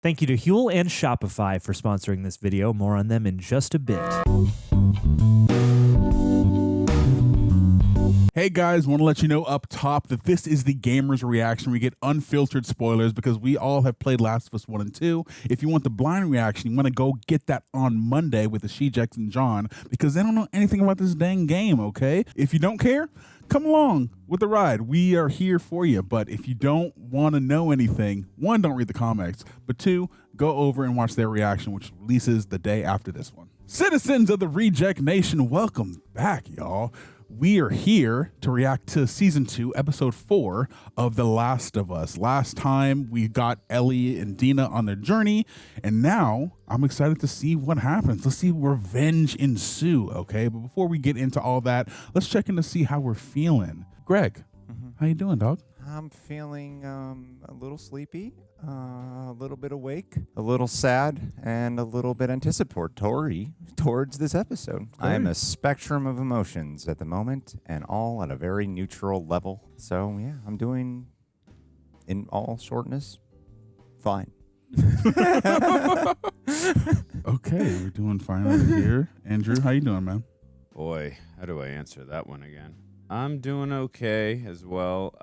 Thank you to HUEL and Shopify for sponsoring this video. More on them in just a bit. Hey guys, want to let you know up top that this is the Gamer's Reaction. We get unfiltered spoilers because we all have played Last of Us 1 and 2. If you want the blind reaction, you want to go get that on Monday with the She-Jex and John because they don't know anything about this dang game, okay? If you don't care, come along with the ride. We are here for you. But if you don't want to know anything, one, don't read the comics, but two, go over and watch their reaction, which releases the day after this one. Citizens of the Reject Nation, welcome back, y'all. We are here to react to Season 2, Episode 4 of The Last of Us. Last time, we got Ellie and Dina on their journey, and now I'm excited to see what happens. Let's see revenge ensue, okay? But before we get into all that, let's check in to see how we're feeling. Greg, how you doing, dog? I'm feeling a little sleepy, a little bit awake, a little sad, and a little bit anticipatory towards this episode. I am a spectrum of emotions at the moment, and all at a very neutral level. So, yeah, I'm doing, in all shortness, fine. Okay, we're doing fine over here. Andrew, how you doing, man? Boy, how do I answer that one again? I'm doing okay as well.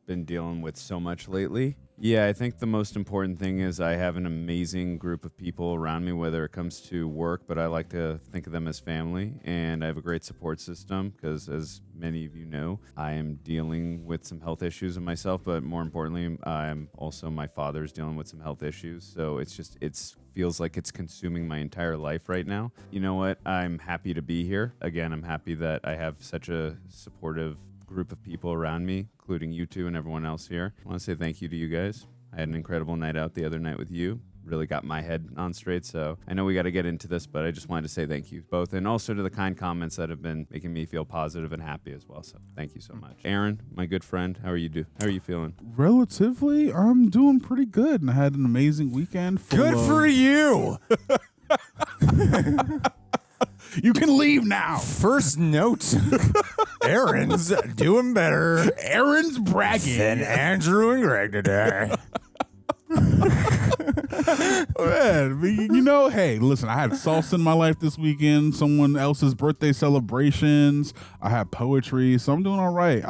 Been dealing with so much lately. Yeah, I think the most important thing is I have an amazing group of people around me, whether it comes to work, but I like to think of them as family. And I have a great support system because, as many of you know, I am dealing with some health issues in myself, but more importantly, I'm also, my father's dealing with some health issues. So it's feels like it's consuming my entire life right now. You know what? I'm happy to be here. Again, I'm happy that I have such a supportive group of people around me, including you two and everyone else here. I want to say thank you to you guys. I had an incredible night out the other night with you. Really got my head on straight. So I know we got to get into this, but I just wanted to say thank you both, and also to the kind comments that have been making me feel positive and happy as well. So thank you so much. Aaron, my good friend, how are you feeling? Relatively, I'm doing pretty good, and I had an amazing weekend. Good for you! You can leave now. First note, Aaron's doing better. Aaron's bragging than Andrew and Greg today. Man, you know, hey, listen, I had salsa in my life this weekend, someone else's birthday celebrations. I had poetry, so I'm doing all right.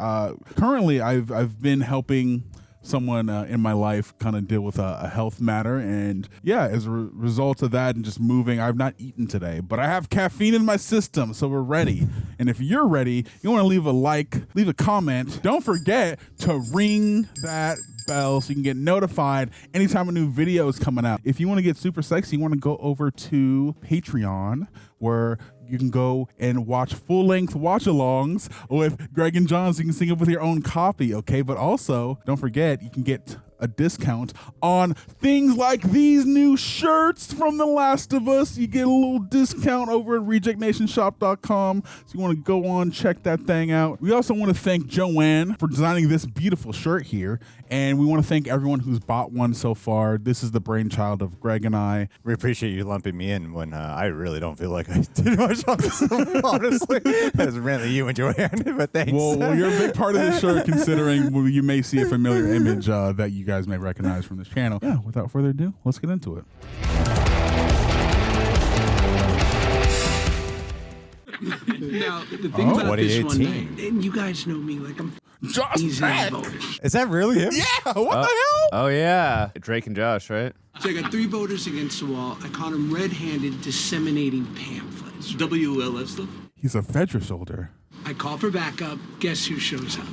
Currently, I've been helping someone in my life kind of deal with a health matter, and yeah, as a result of that and just moving, I've not eaten today, but I have caffeine in my system, so we're ready. And if you're ready, you want to leave a like, leave a comment. Don't forget to ring that bell so you can get notified anytime a new video is coming out. If you want to get super sexy, you want to go over to Patreon, where you can go and watch full-length watch-alongs with Greg and John, so you can sing it with your own copy, okay? But also, don't forget, you can get a discount on things like these new shirts from The Last of Us. You get a little discount over at rejectnationshop.com, so you want to go on, check that thing out. We also want to thank Joanne for designing this beautiful shirt here, and we want to thank everyone who's bought one so far. This is the brainchild of Greg and I. We appreciate you lumping me in when I really don't feel like I did much on this, honestly. That's mainly you and Joanne, but thanks. Well, you're a big part of this shirt, considering you may see a familiar image that you guys may recognize from this channel. Yeah, without further ado, let's get into it. Now, the thing about this one, and you guys know me, like I'm Josh back. Is that really him? Yeah, what the hell? Oh yeah, Drake and Josh, right? So I got 3 voters against the wall. I caught him red-handed disseminating pamphlets. WLF stuff? He's a FEDRA soldier. I call for backup. Guess who shows up?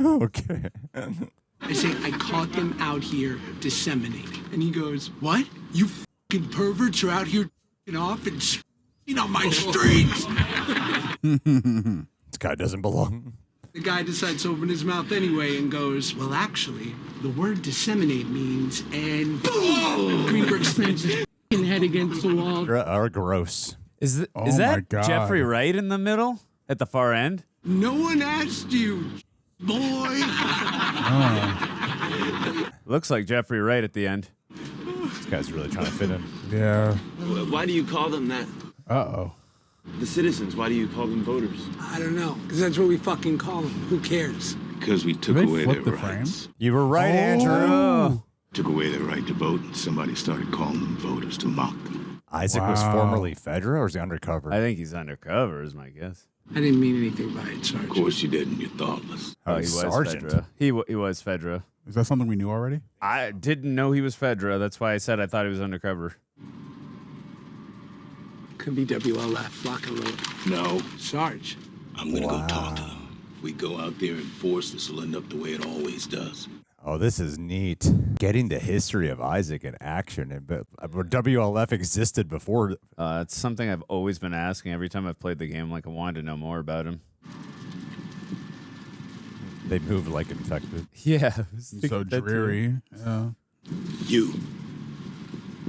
Okay. I say, I caught them out here disseminating. And he goes, what? You fucking perverts are out here off and spitting on my streets. This guy doesn't belong. The guy decides to open his mouth anyway and goes, well, actually, the word disseminate means, and boom! Greenberg slams his fucking head against the wall. Gross. Is that Jeffrey Wright in the middle at the far end? No one asked you, boy. Looks like Jeffrey Wright at the end. This guy's really trying to fit in. Yeah. Why do you call them that? Uh-oh. The citizens, why do you call them voters? I don't know, because that's what we fucking call them. Who cares? Because we took Did they away flip their the frame? rights. You were right, Andrew. Took away their right to vote, and somebody started calling them voters to mock them. Isaac was formerly FEDRA, or is he undercover? I think he's undercover, is my guess. I didn't mean anything by it, Sarge. Of course you didn't. You're thoughtless. Oh, he he's was sergeant. FEDRA. He was FEDRA. Is that something we knew already? I didn't know he was FEDRA. That's why I said I thought he was undercover. Could be WLF, lock and load. No, Sarge. I'm going to go talk to them. If we go out there and force, this will end up the way it always does. Oh, this is neat. Getting the history of Isaac in action. But WLF existed before. It's something I've always been asking every time I've played the game. Like, I wanted to know more about him. They move like infected. Yeah. So dreary. Yeah. You,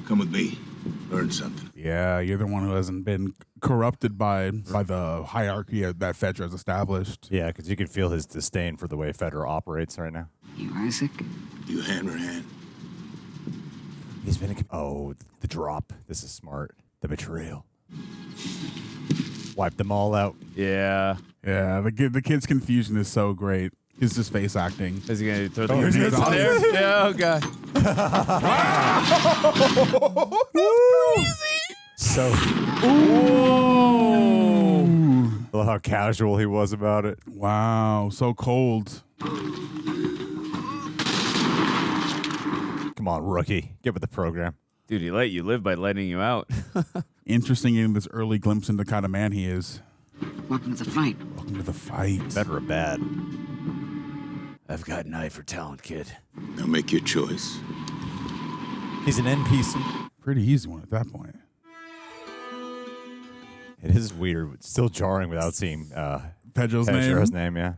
come with me. Learn something. Yeah, you're the one who hasn't been corrupted by the hierarchy that FEDRA has established. Yeah, because you can feel his disdain for the way FEDRA operates right now. You, Isaac? You hammer hand. He's been the drop. This is smart. The betrayal. Wipe them all out. Yeah. Yeah, the kid's confusion is so great. He's just face acting. Is he going to throw the he's grenades in gonna- there? Yeah, oh, God. So, I love how casual he was about it. Wow, so cold. Come on, rookie. Get with the program. Dude, he let you live by letting you out. Interesting in this early glimpse into the kind of man he is. Welcome to the fight. Welcome to the fight. FEDRA bad. I've got an eye for talent, kid. Now make your choice. He's an NPC. Pretty easy one at that point. It is weird. It's still jarring without seeing Pedro's Pedro's name? name, yeah.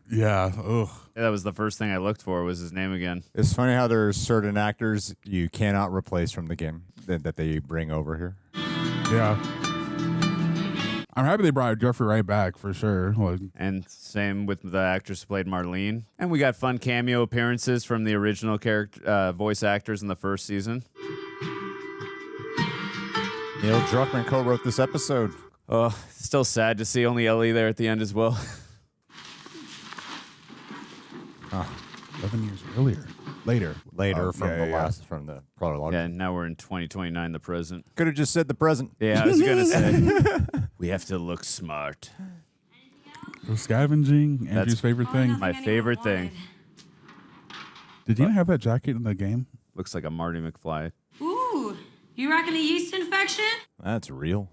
Yeah, ugh. Yeah, that was the first thing I looked for was his name again. It's funny how there's certain actors you cannot replace from the game that they bring over here. Yeah. I'm happy they brought Jeffrey Wright back for sure. Like, And same with the actress who played Marlene. And we got fun cameo appearances from the original character voice actors in the first season. Neil Druckmann co-wrote this episode. Oh, still sad to see only Ellie there at the end as well. 11 years earlier. Later From the prologue. Yeah, and now we're in 2029, the present. Could have just said the present. Yeah, I was going to say, we have to look smart. So scavenging, Andrew's That's favorite thing. My favorite thing. Did you have that jacket in the game? Looks like a Marty McFly. Ooh, you rocking a yeast infection? That's real.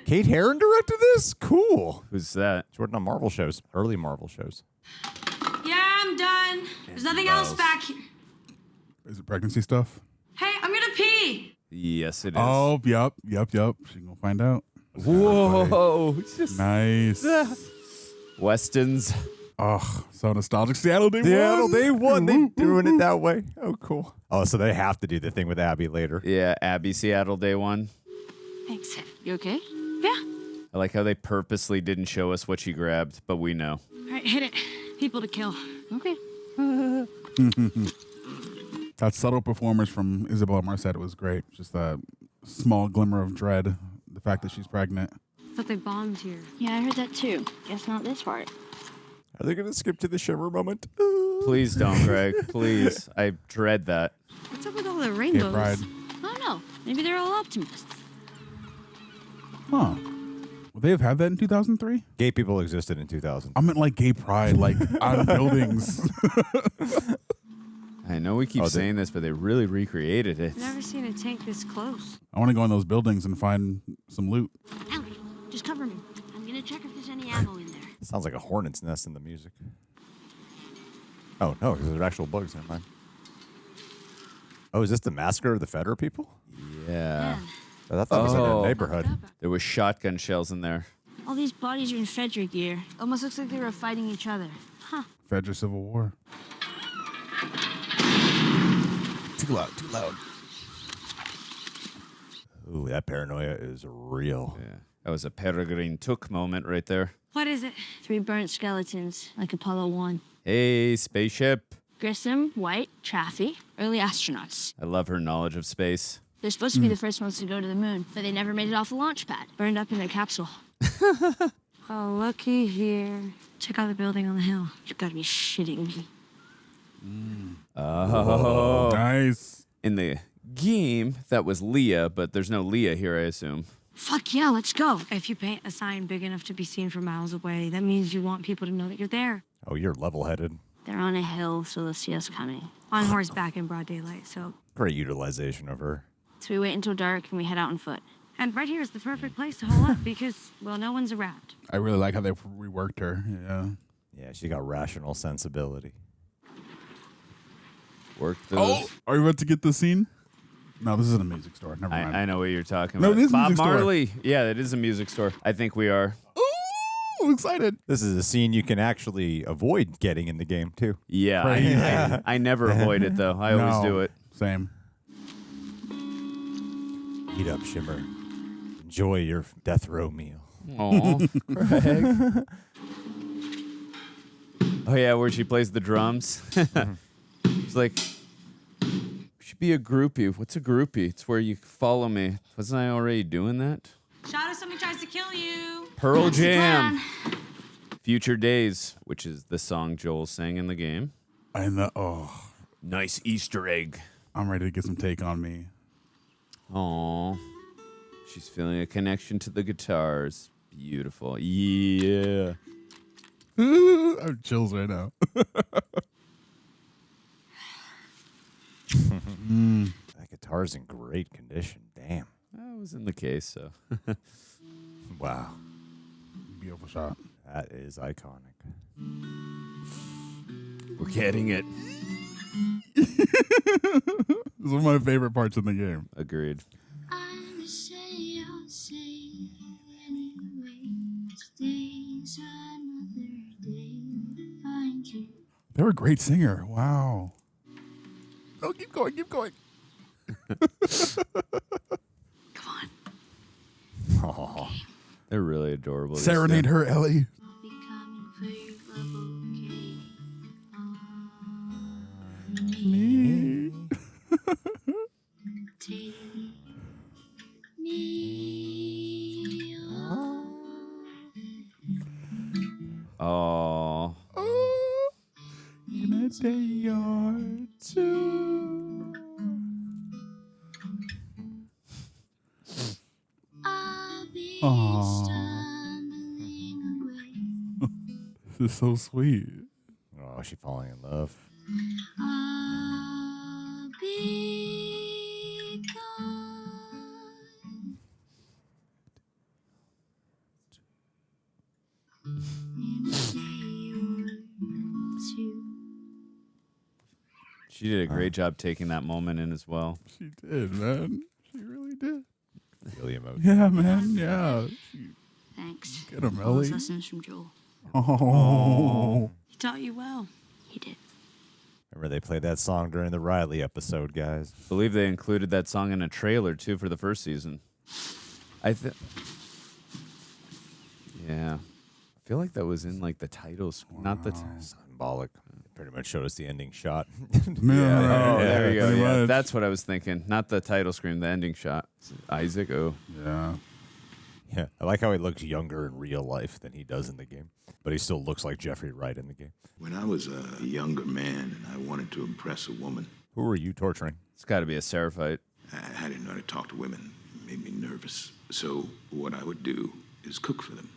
Kate Herron directed this? Cool. Who's that? She's working on Marvel shows, early Marvel shows. Yeah, I'm done. There's nothing else back here. Is it pregnancy stuff? Hey, I'm gonna pee. Yes, it is. Oh, yep. She's gonna find out. Whoa. Just Nice. Westons. Oh, so nostalgic. Seattle Day Seattle One. Day One. They doing it that way. Oh, cool. Oh, so they have to do the thing with Abby later. Yeah, Abby Seattle Day 1. Thanks. You okay? Yeah. I like how they purposely didn't show us what she grabbed, but we know. All right, hit it. People to kill. Okay. That subtle performance from Isabela Merced was great. Just that small glimmer of dread. The fact that she's pregnant. Thought they bombed here. Yeah, I heard that too. Guess not this part. Are they going to skip to the shimmer moment? Please don't, Greg. Please. I dread that. What's up with all the Gay rainbows? pride. I don't know. Maybe they're all optimists. Huh. Would they have had that in 2003? Gay people existed in 2000. I meant like gay pride, like on buildings. I know we keep Oh, saying this, but they really recreated it. I've never seen a tank this close. I want to go in those buildings and find some loot. Ellie, just cover me. I'm gonna check if there's any ammo in there. Sounds like a hornet's nest in the music. Oh, no, because there's actual bugs. Never mind. Oh, is this the massacre of the FEDRA people? Yeah. I thought that was in Oh. a neighborhood. There was shotgun shells in there. All these bodies are in FEDRA gear. Almost looks like they were fighting each other. Huh. FEDRA Civil War. Too loud. Ooh, that paranoia is real. Yeah. That was a Peregrine Took moment right there. What is it? 3 burnt skeletons, like Apollo 1. Hey, spaceship. Grissom, White, Chaffee, early astronauts. I love her knowledge of space. They're supposed to be the first ones to go to the moon, but they never made it off the launch pad. Burned up in their capsule. Oh, looky here. Check out the building on the hill. You gotta be shitting me. Oh. Nice. In the game, that was Leah, but there's no Leah here, I assume. Fuck yeah, let's go. If you paint a sign big enough to be seen from miles away, that means you want people to know that you're there. Oh, you're level-headed. They're on a hill, so they'll see us coming. On horseback in broad daylight, so Great utilization of her. we wait until dark and we head out on foot. And right here is the perfect place to hole up because, well, no one's around. I really like how they reworked her. Yeah. Yeah, she got rational sensibility. Work those. Oh, are you about to get the scene? No, this isn't a music store. Never mind. I know what you're talking No, about. it is a Bob music store. Marley. Yeah, it is a music store. I think we are. Ooh, I'm excited. This is a scene you can actually avoid getting in the game, too. Yeah, Right. I never avoid it, though. I always do it. Same. Eat up, Shimmer. Enjoy your death row meal. Aw, Greg. Oh, yeah, where she plays the drums. She's like, we should be a groupie. What's a groupie? It's where you follow me. Wasn't I already doing that? Shot if somebody tries to kill you. Pearl That's the Jam. plan. Future Days, which is the song Joel sang in the game. I know. Oh, Nice Easter egg. I'm ready to get some Take on Me. Aw. She's feeling a connection to the guitars. Beautiful. Yeah. I have chills right now. That guitar's in great condition. Damn. That was in the case, so. Wow. Beautiful shot. That is iconic. We're getting it. This is one of my favorite parts in the game. Agreed. They were a great singer. Wow. Oh, keep going, keep going. Come on. Oh, They're really adorable. these Serenade two. her, Ellie. Aw. In a day or two. Aww. This is so sweet. oh, is she falling in love? She did a great job taking that moment in as well. She did, man. She really did. Feel the emotion. Yeah, man. Yeah. Thanks. Get him, All those Ellie. lessons from Joel. Oh. He taught you well. He did. Remember they played that song during the Riley episode, guys. I believe they included that song in a trailer, too, for the first season. Yeah. I feel like that was in, like, the titles. Not the... Symbolic. Pretty much showed us the ending shot. Yeah. Oh, there we go. pretty Yeah, much. that's what I was thinking. Not the title screen, the ending shot. Isaac, oh. Yeah. Yeah, I like how he looks younger in real life than he does in the game, but he still looks like Jeffrey Wright in the game. When I was a younger man and I wanted to impress a woman, Who were you torturing? It's got to be a Seraphite. I didn't know how to talk to women. It made me nervous. So what I would do is cook for them.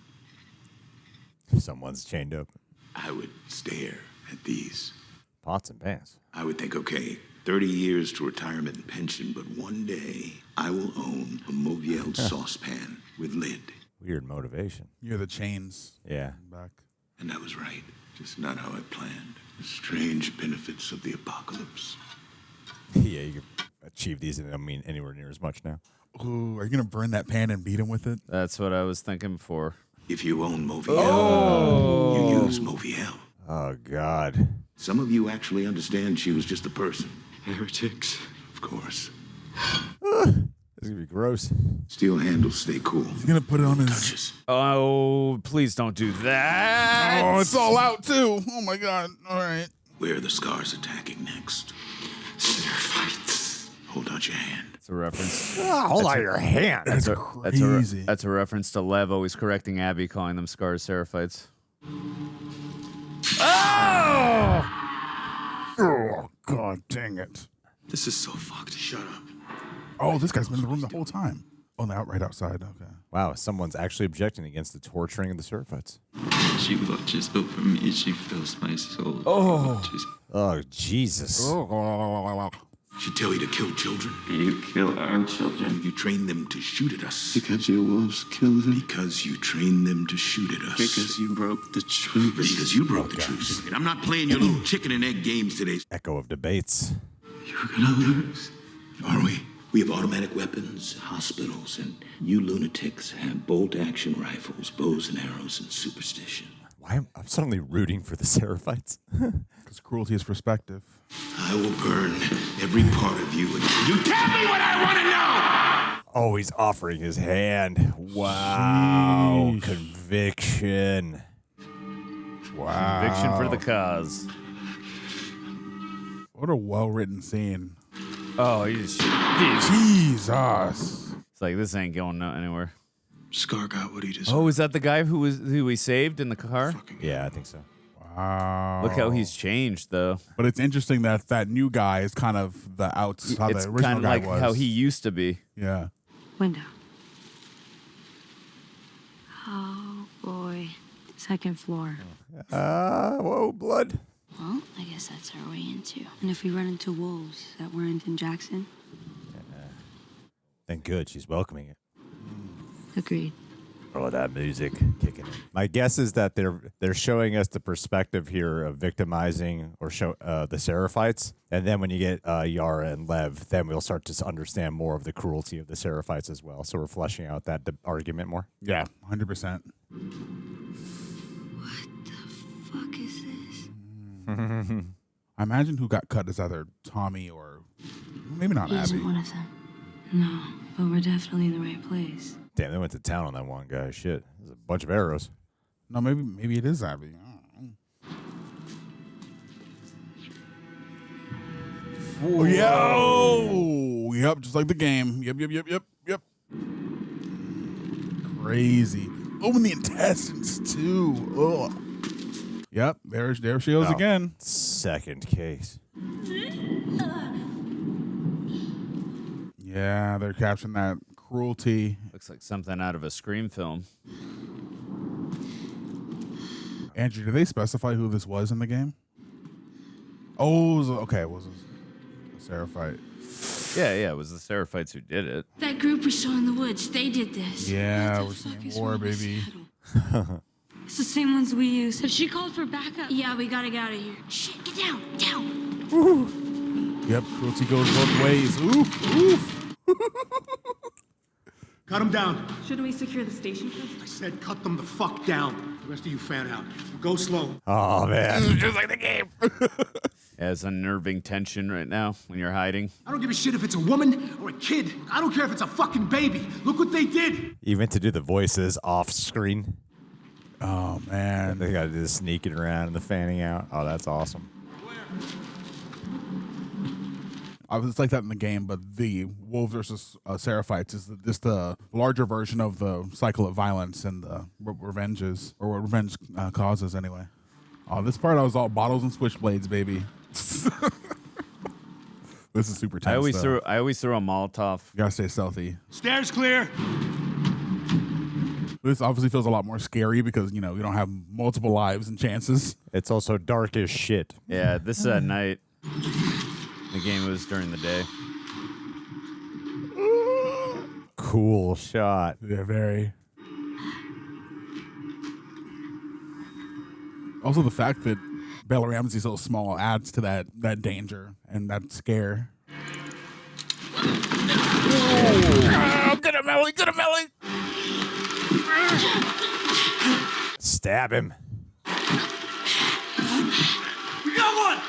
Someone's chained up. I would stare at these. Pots and pans. I would think, okay, 30 years to retirement and pension, but one day I will own a Moviel saucepan with lid. Weird motivation. You're the chains. Yeah. Back. And I was right. Just not how I planned. The strange benefits of the apocalypse. Yeah, you can achieve these and I don't mean anywhere near as much now. Ooh, are you going to burn that pan and beat him with it? That's what I was thinking before. If you own Moviel, you use Moviel. Oh, God. Some of you actually understand she was just a person. Heretics. Of course. This is going to be gross. Steel handles stay cool. He's going to put it on his... Touches. Oh, please don't do that. Oh, it's all out, too. Oh, my God. All right. Where are the scars attacking next? Seraphites. Hold out your hand. It's a reference. Hold out your hand. That's crazy. That's a reference to Lev always correcting Abby, calling them scars Seraphites. Oh, God dang it. This is so fucked. Shut up. Oh, this guy's been in the room the whole time. Oh, now right outside. Okay. Wow, someone's actually objecting against the torturing of the Seraphites. She watches over me. She fills my soul. Oh, Jesus. She tell you to kill children? You kill our children. You train them to shoot at us. Because your wolves kill them. Because you train them to shoot at us. Because you broke the truce. Because you broke the truce. And I'm not playing your little chicken and egg games today. Echo of debates. You're gonna lose. Are we? We have automatic weapons, hospitals, and you lunatics have bolt-action rifles, bows and arrows, and superstition. Why am I'm suddenly rooting for the Seraphites? Because cruelty is perspective. I will burn every part of you. You tell me what I want to know! Oh, he's offering his hand. Wow. Sheesh. Conviction. Wow. Conviction for the cause. What a well-written scene. Oh, he's Jesus. It's like, this ain't going anywhere. Scar got what he deserved. Oh, is that the guy who we saved in the car? Yeah, I think so. Wow. Look how he's changed, though. But it's interesting that that new guy is kind of the outs. How It's the original kind of guy like was. how he used to be. Yeah. Window. Oh, boy. Second floor. Whoa, blood. Well, I guess that's our way into. And if we run into wolves at Warrington Jackson? Then good, she's welcoming it. Agreed. Oh, that music kicking in. My guess is that they're showing us the perspective here of victimizing or show the Seraphites, and then when you get Yara and Lev, then we'll start to understand more of the cruelty of the Seraphites as well. So we're fleshing out that argument more. Yeah, 100%. What the fuck is this? I imagine who got cut is either Tommy or maybe not He Abby. isn't one of them. No, but we're definitely in the right place. Damn, they went to town on that one guy. Shit, there's a bunch of arrows. No, maybe it is Abby. Oh, yo! Yep, just like the game. Yep. Crazy. Oh, and the intestines too. Ugh. Yep, there she goes again. Second case. Yeah, they're capturing that cruelty. Looks like something out of a Scream film. Andrew, did they specify who this was in the game? Oh, it was a Seraphite. Yeah, it was the Seraphites who did it. That group was still in the woods. They did this. Yeah, What we're the fuck seeing is war, wrong with baby. Seattle? It's the same ones we used. Have she called for backup? Yeah, we gotta get out of here. Shit, get down. Yep, cruelty goes both ways. Oof. Cut him down. Shouldn't we secure the station first? I said cut them the fuck down. The rest of you fan out. Go slow. Oh, man. Just like the game. Yeah, it's unnerving tension right now when you're hiding. I don't give a shit if it's a woman or a kid. I don't care if it's a fucking baby. Look what they did. Even to do the voices off screen. Oh, man. They got to do the sneaking around and the fanning out. Oh, that's awesome. It's like that in the game, but the Wolves versus Seraphites is just the larger version of the cycle of violence and the revenges, or what revenge causes anyway. Oh, this part I was all bottles and switchblades, baby. This is super tense. I always throw a Molotov. You gotta stay stealthy. Stairs clear. This obviously feels a lot more scary because, you don't have multiple lives and chances. It's also dark as shit. Yeah, this is at night. The game was during the day. Cool shot. Yeah, very. Also, the fact that Bella Ramsey's so small adds to that danger and that scare. Oh, get him, Ellie! Get him, Ellie! Stab him. We got one.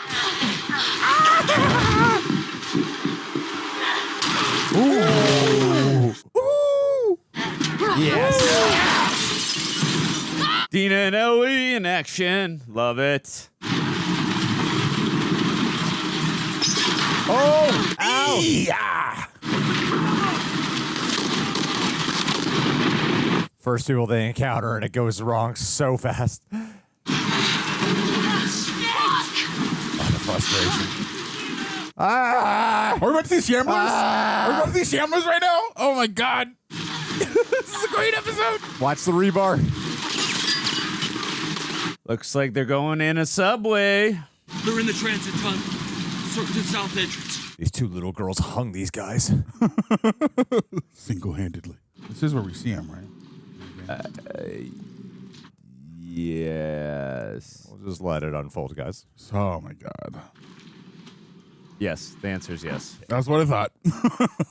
Ooh. Ooh. Yes. Dina and Ellie in action. Love it. Oh! Ow! Yeah. First people they encounter and it goes wrong so fast. concentration. Are we about to see Shamblers? Are we about to see Shamblers right now? Oh my God. This is a great episode. Watch the rebar. Looks like they're going in a subway. They're in the transit tunnel. Circle to south entrance. These two little girls hung these guys. Single-handedly. This is where we see him, right? Yes. We'll just let it unfold, guys. Oh my God. Yes, the answer is yes. That's what I thought.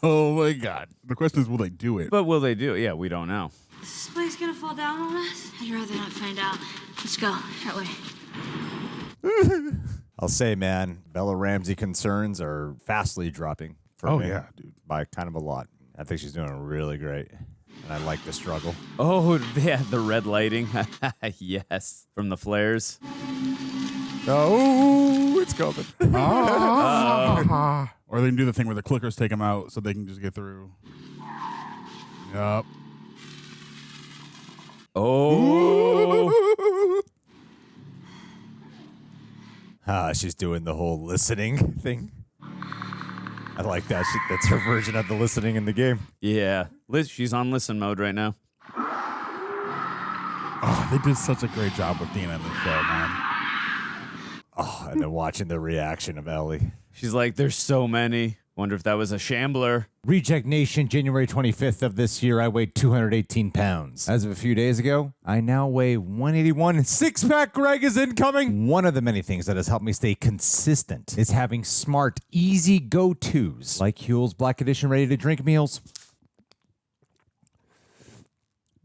Oh my God. The question is, will they do it? But will they do it? Yeah, we don't know. Is this place gonna fall down on us? I'd rather not find out. Let's go. That way. I'll say, man, Bella Ramsey concerns are fastly dropping for me. Yeah, dude. By kind of a lot. I think she's doing really great. And I like the struggle. Oh, yeah, the red lighting. Yes, from the flares. Oh, it's coming. Or they can do the thing where the clickers take them out so they can just get through. Yup. Oh. She's doing the whole listening thing. I like that. That's her version of the listening in the game. Yeah. She's on listen mode right now. Oh, they did such a great job with Dina in the show, man. Oh, and then watching the reaction of Ellie. She's like, there's so many. Wonder if that was a shambler. Reject Nation, January 25th of this year, I weighed 218 pounds. As of a few days ago, I now weigh 181. Six-pack Greg is incoming. One of the many things that has helped me stay consistent is having smart, easy go-tos, like HUEL's Black Edition ready-to-drink meals.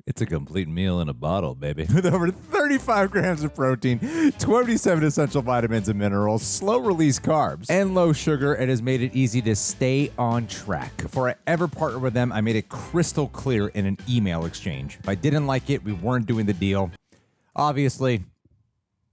It's a complete meal in a bottle, baby. With over 35 grams of protein, 27 essential vitamins and minerals, slow-release carbs, and low sugar, it has made it easy to stay on track. Before I ever partnered with them, I made it crystal clear in an email exchange. If I didn't like it, we weren't doing the deal. Obviously,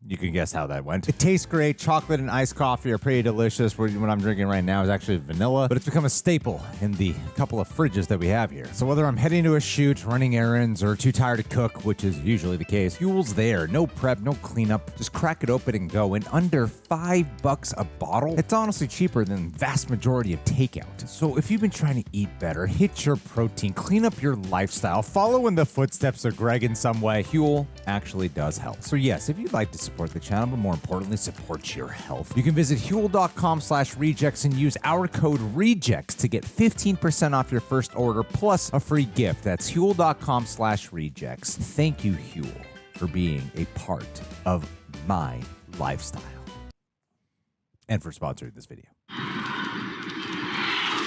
you can guess how that went. It tastes great. Chocolate and iced coffee are pretty delicious. What I'm drinking right now is actually vanilla, but it's become a staple in the couple of fridges that we have here. So whether I'm heading to a shoot, running errands, or too tired to cook, which is usually the case, HUEL's there. No prep, no cleanup. Just crack it open and go. In under $5 a bottle, it's honestly cheaper than the vast majority of takeout. So if you've been trying to eat better, hit your protein, clean up your lifestyle, follow in the footsteps of Greg in some way, HUEL actually does help. So yes, if you'd like to support the channel, but more importantly, support your health, you can visit HUEL.com/rejects and use our code REJECTS to get 15% off your first order plus a free gift. That's HUEL.com/rejects. Thank you, HUEL, for being a part of my lifestyle and for sponsoring this video.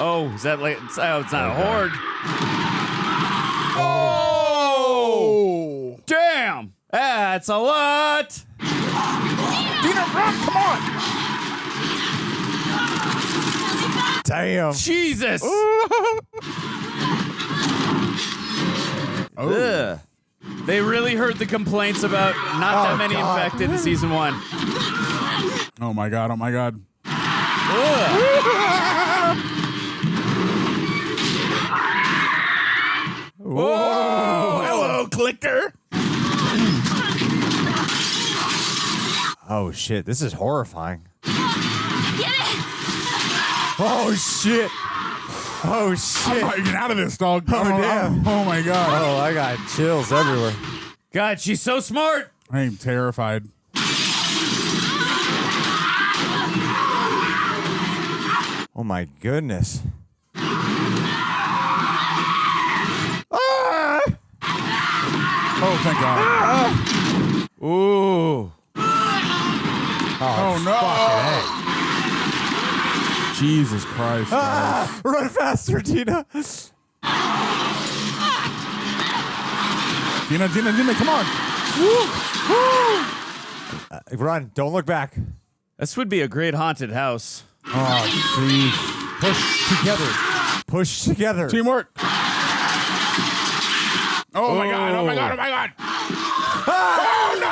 Oh, is that like, it's not a horde. Oh! Damn! That's a lot! Dina, run! Come on! Damn. Jesus! Ugh. They really heard the complaints about not that many infected in season 1. Oh my God, oh my God. Whoa! Hello, clicker! Oh shit, this is horrifying. Oh shit. Oh shit. I'm get out of this, dog. Oh, damn. Oh my God. Oh, I got chills everywhere. God, she's so smart! I am terrified. Oh my goodness. Oh, thank God. Ooh. Oh no. Jesus Christ. Run faster, Dina. Dina, come on. Run. Don't look back. This would be a great haunted house. Oh, jeez. Push together. Push together. Teamwork. Oh my God, oh my God, oh my God. Oh, no.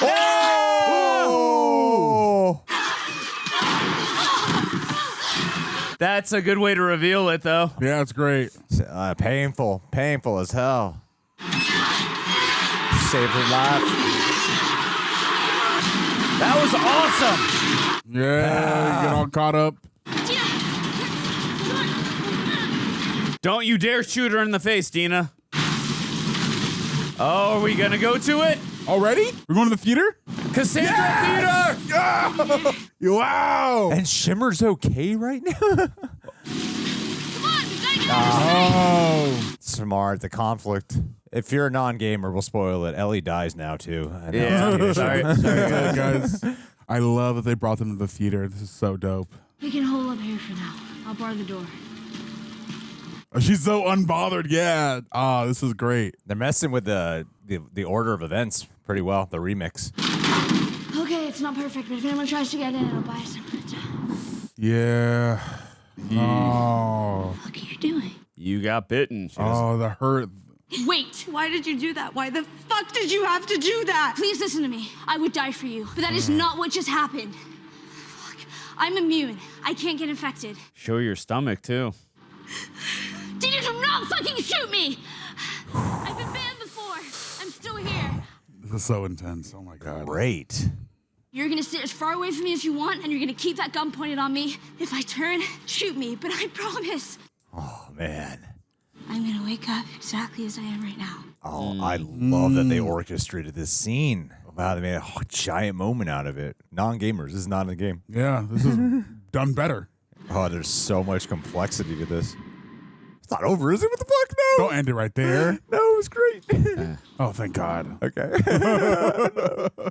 Oh! That's a good way to reveal it, though. Yeah, it's great. Painful as hell. Saved her life. That was awesome. Yeah, you get all caught up. Don't you dare shoot her in the face, Dina. Oh, are we gonna go to it? Already? We're going to the theater? Cassandra Theater! Yeah! Wow! And Shimmer's okay right now? Oh. Smart, the conflict. If you're a non-gamer, we'll spoil it. Ellie dies now, too. I know. Yeah, sorry. Good, guys. I love that they brought them to the theater. This is so dope. We can hold up here for now. I'll bar the door. Oh, she's so unbothered. Yeah. Oh, this is great. They're messing with the order of events pretty well, the remix. Okay, it's not perfect, but if anyone tries to get in, I'll buy some. Yeah. Oh. What are you doing? You got bitten. Oh, the hurt. Wait, why did you do that? Why the fuck did you have to do that? Please listen to me. I would die for you, but that is not what just happened. Fuck. I'm immune. I can't get infected. Show your stomach, too. Did you do not fucking shoot me? I've been banned before. I'm still here. This is so intense. Oh, my God. Great. You're gonna sit as far away from me as you want, and you're gonna keep that gun pointed on me. If I turn, shoot me, but I promise. Oh, man. I'm gonna wake up exactly as I am right now. Oh, I love that they orchestrated this scene. Wow, they made a giant moment out of it. Non-gamers, this is not a game. Yeah, this is done better. Oh, there's so much complexity to this. It's not over, is it? What the fuck? No. Don't end it right there. No, it was great. Oh, thank God. Okay.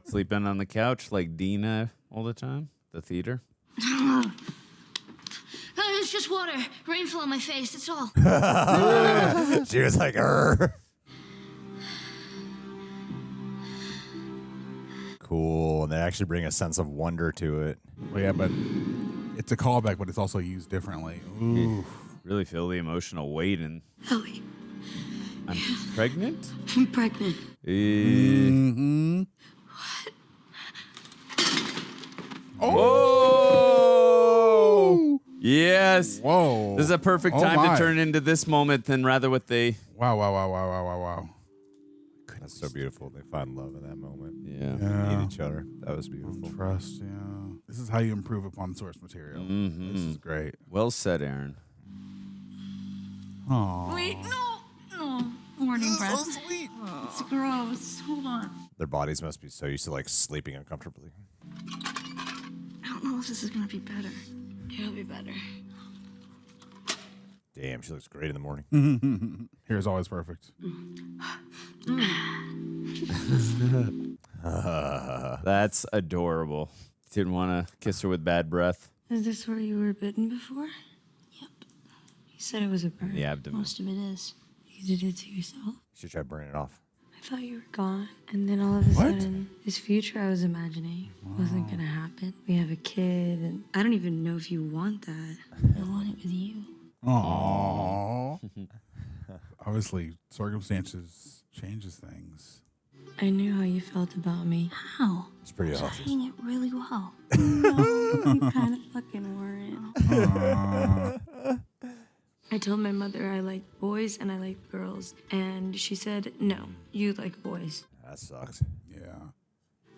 Sleeping on the couch like Dina all the time? The theater? It's just water. Rain fell on my face, that's all. She was like, "Arr." Cool. And they actually bring a sense of wonder to it. Well, yeah, but it's a callback, but it's also used differently. Ooh. Really feel the emotional weight and Ellie, I'm pregnant? I'm pregnant. Mm-hmm. Oh! Yes. Whoa. This is a perfect time to turn into this moment than rather what they... Wow. That's so beautiful. They find love in that moment. Yeah. They need each other. That was beautiful. Trust, yeah. This is how you improve upon source material. Mm-hmm. This is great. Well said, Aaron. Aww. Wait, no. Morning breath. So sweet. It's gross. Hold on. Their bodies must be so used to like sleeping uncomfortably. I don't know if this is gonna be better. It'll be better. Damn, she looks great in the morning. Hair's always perfect. That's adorable. Didn't want to kiss her with bad breath. Is this where you were bitten before? Yep. You said it was a burn. The abdomen. Most of it is. You did it to yourself? You should try burning it off. I thought you were gone, and then all of a sudden, this future I was imagining wasn't gonna happen. We have a kid, and I don't even know if you want that. I want it with you. Aww. Obviously, circumstances changes things. I knew how you felt about me. How? It's pretty I was obvious. hiding it really well. No, you kind of fucking weren't. I told my mother I like boys and I like girls, and she said, no, you like boys. That sucks. Yeah.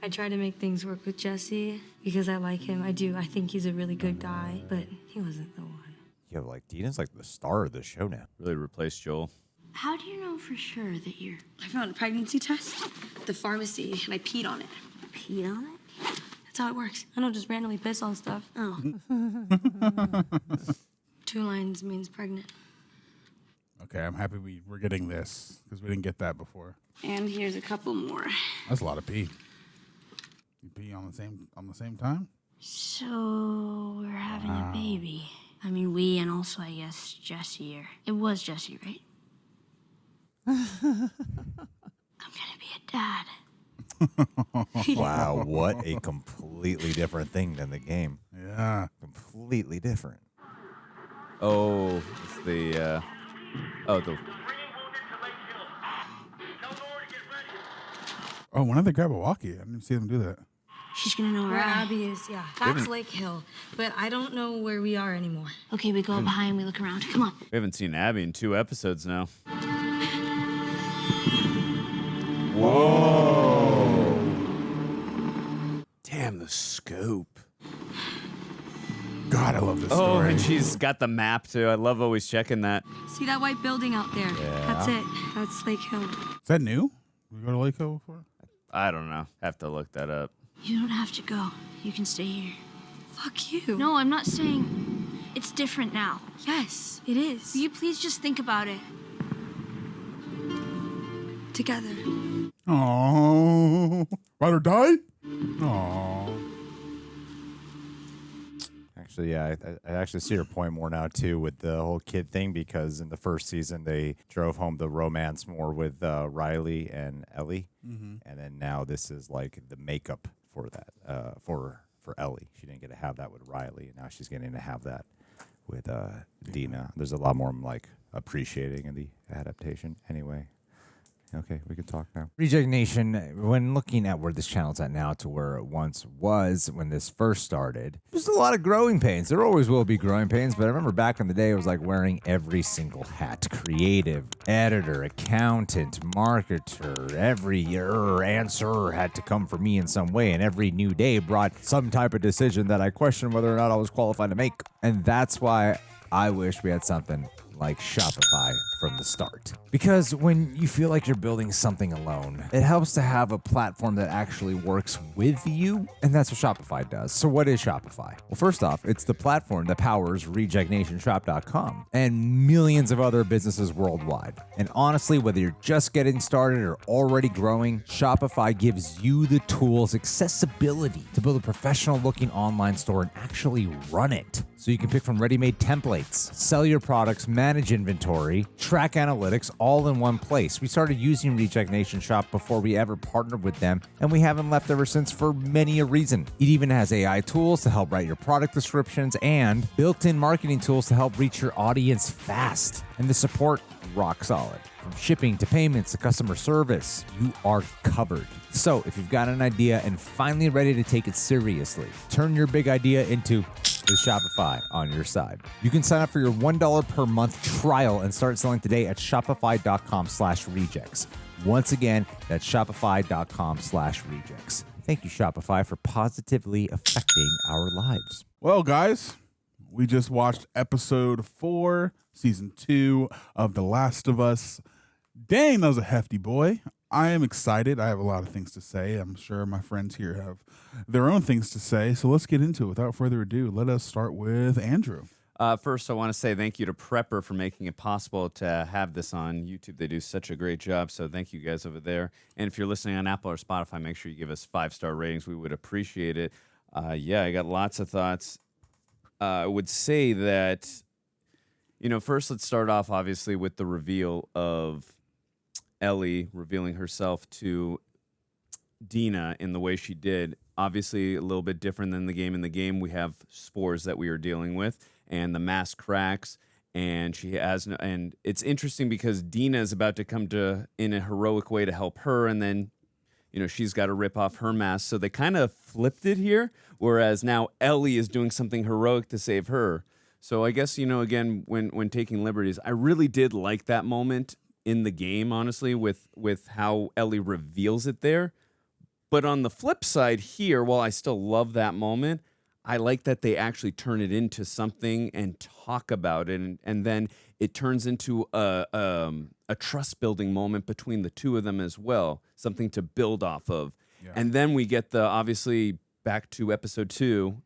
I tried to make things work with Jesse because I like him. I do. I think he's a really good guy, but he wasn't the one. Yeah, like Dina's like the star of the show now. Really replaced Joel. How do you know for sure that you're... I found a pregnancy test at the pharmacy, and I peed on it. Peed on it? That's how it works. I don't just randomly piss on stuff. Oh. 2 lines means pregnant. Okay, I'm happy we're getting this because we didn't get that before. And here's a couple more. That's a lot of pee. You pee on the same time? So we're having a baby. I mean, we and also, I guess, Jesse. It was Jesse, right? I'm gonna be a dad. Wow, what a completely different thing than the game. Yeah. Completely different. Oh, it's the, Oh, when did they grab a walkie? I didn't see them do that. She's gonna know Where Abby is, yeah. That's Lake Hill. But I don't know where we are anymore. Okay, we go behind, we look around. Come on. we haven't seen Abby in 2 episodes now. Whoa. Damn, the scope. God, I love this Oh, story. and she's got the map too. I love always checking that. See that white building out there? That's it. That's Lake Hill. Is that new? We go to Lake Hill before? I don't know. Have to look that up. You don't have to go. You can stay here. Fuck you. No, I'm not saying it's different now. Yes, it is. Will you please just think about it? Together. Oh, ride or die? Oh. Actually, yeah, I actually see your point more now too with the whole kid thing, because in the first season they drove home the romance more with Riley and Ellie, and then now this is like the makeup for that for Ellie. She didn't get to have that with Riley, and now she's getting to have that with Dina. There's a lot more I'm like appreciating in the adaptation. Anyway. Okay, we can talk now. Reject Nation, when looking at where this channel's at now to where it once was when this first started, there's a lot of growing pains. There always will be growing pains, but I remember back in the day, it was like wearing every single hat. Creative, editor, accountant, marketer, every answer had to come from me in some way, and every new day brought some type of decision that I questioned whether or not I was qualified to make. And that's why I wish we had something like Shopify from the start. Because when you feel like you're building something alone, it helps to have a platform that actually works with you, and that's what Shopify does. So what is Shopify? Well, first off, it's the platform that powers RejectNationShop.com and millions of other businesses worldwide. And honestly, whether you're just getting started or already growing, Shopify gives you the tools, accessibility to build a professional looking online store and actually run it. So you can pick from ready-made templates, sell your products, manage inventory, track analytics, all in one place. We started using Reject Nation Shop before we ever partnered with them, and we haven't left ever since for many a reason. It even has AI tools to help write your product descriptions and built-in marketing tools to help reach your audience fast. And the support, rock solid. From shipping to payments to customer service, you are covered. So if you've got an idea and finally ready to take it seriously, turn your big idea into with Shopify on your side. You can sign up for your $1 per month trial and start selling today at shopify.com/rejects. Once again, that's shopify.com/rejects. Thank you, Shopify, for positively affecting our lives. Well, guys, we just watched episode 4, season 2 of The Last of Us. Dang, that was a hefty boy. I am excited. I have a lot of things to say. I'm sure my friends here have their own things to say. So let's get into it. Without further ado, let us start with Andrew. First, I want to say thank you to Prepper for making it possible to have this on YouTube. They do such a great job, so thank you guys over there. And if you're listening on Apple or Spotify, make sure you give us 5-star ratings. We would appreciate it. Yeah, I got lots of thoughts. I would say that, first let's start off, obviously, with the reveal of Ellie revealing herself to Dina in the way she did. Obviously, a little bit different than the game. In the game, we have spores that we are dealing with, and the mask cracks, and she has no. And it's interesting because Dina is about to come to in a heroic way to help her, and then, she's got to rip off her mask. So they kind of flipped it here, whereas now Ellie is doing something heroic to save her. So I guess again, when taking liberties, I really did like that moment in the game, honestly, with how Ellie reveals it there. But on the flip side here, while I still love that moment, I like that they actually turn it into something and talk about it, and then it turns into a trust-building moment between the two of them as well, something to build off of. Yeah. And then we get obviously, back to episode 2,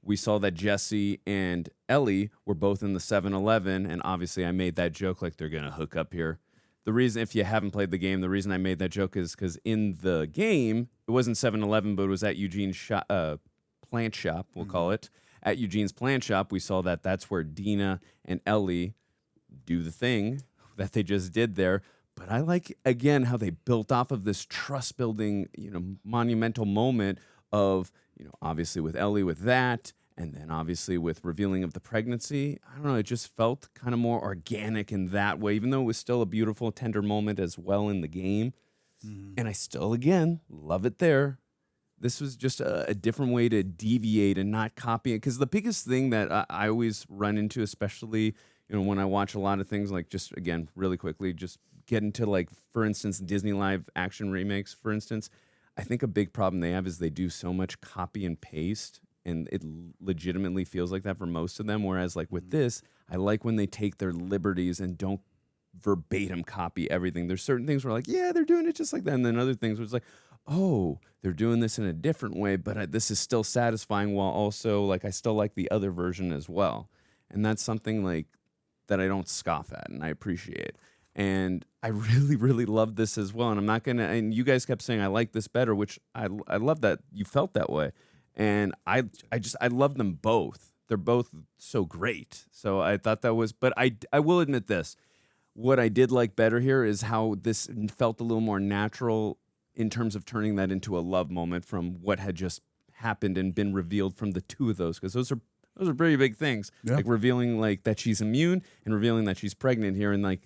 we saw that Jesse and Ellie were both in the 7-Eleven, and obviously I made that joke like they're going to hook up here. The reason, if you haven't played the game, the reason I made that joke is because in the game, it wasn't 7-Eleven, but it was at Eugene's plant shop, we'll call it. At Eugene's plant shop, we saw that that's where Dina and Ellie do the thing that they just did there. But I like, again, how they built off of this trust-building, monumental moment of, obviously with Ellie with that, and then obviously with revealing of the pregnancy. I don't know, it just felt kind of more organic in that way, even though it was still a beautiful, tender moment as well in the game. Mm-hmm. And I still, again, love it there. This was just a different way to deviate and not copy it. Because the biggest thing that I always run into, especially when I watch a lot of things, like just, again, really quickly, just get into, like, for instance, Disney live action remakes, for instance. I think a big problem they have is they do so much copy and paste and it legitimately feels like that for most of them. Whereas like with this, I like when they take their liberties and don't verbatim copy everything. There's certain things where like, yeah, they're doing it just like that. And then other things where it's like, oh, they're doing this in a different way, but this is still satisfying while also like I still like the other version as well. And that's something like that I don't scoff at and I appreciate. And I really, really love this as well. And I'm not gonna. And you guys kept saying I like this better, which I love that you felt that way. And I love them both. They're both so great. So I thought that was. But I will admit this. What I did like better here is how this felt a little more natural in terms of turning that into a love moment from what had just happened and been revealed from the two of those, because those are pretty big things. Yeah. Like revealing like that she's immune and revealing that she's pregnant here, and like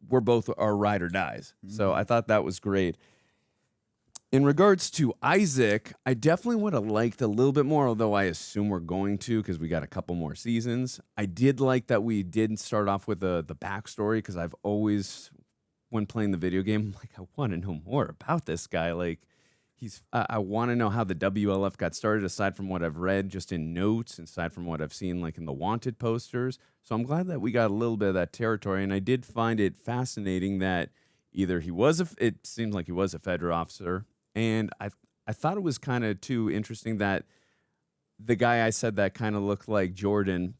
we're both our ride or dies. So I thought that was great. In regards to Isaac, I definitely would have liked a little bit more, although I assume we're going to because we got a couple more seasons. I did like that we did start off with the backstory, because I've always, when playing the video game, like I want to know more about this guy. Like I want to know how the WLF got started, aside from what I've read just in notes, aside from what I've seen like in the Wanted posters. So I'm glad that we got a little bit of that territory, and I did find it fascinating that either it seems like he was a FEDRA officer. And I thought it was kind of too interesting that the guy I said that kind of looked like Jordan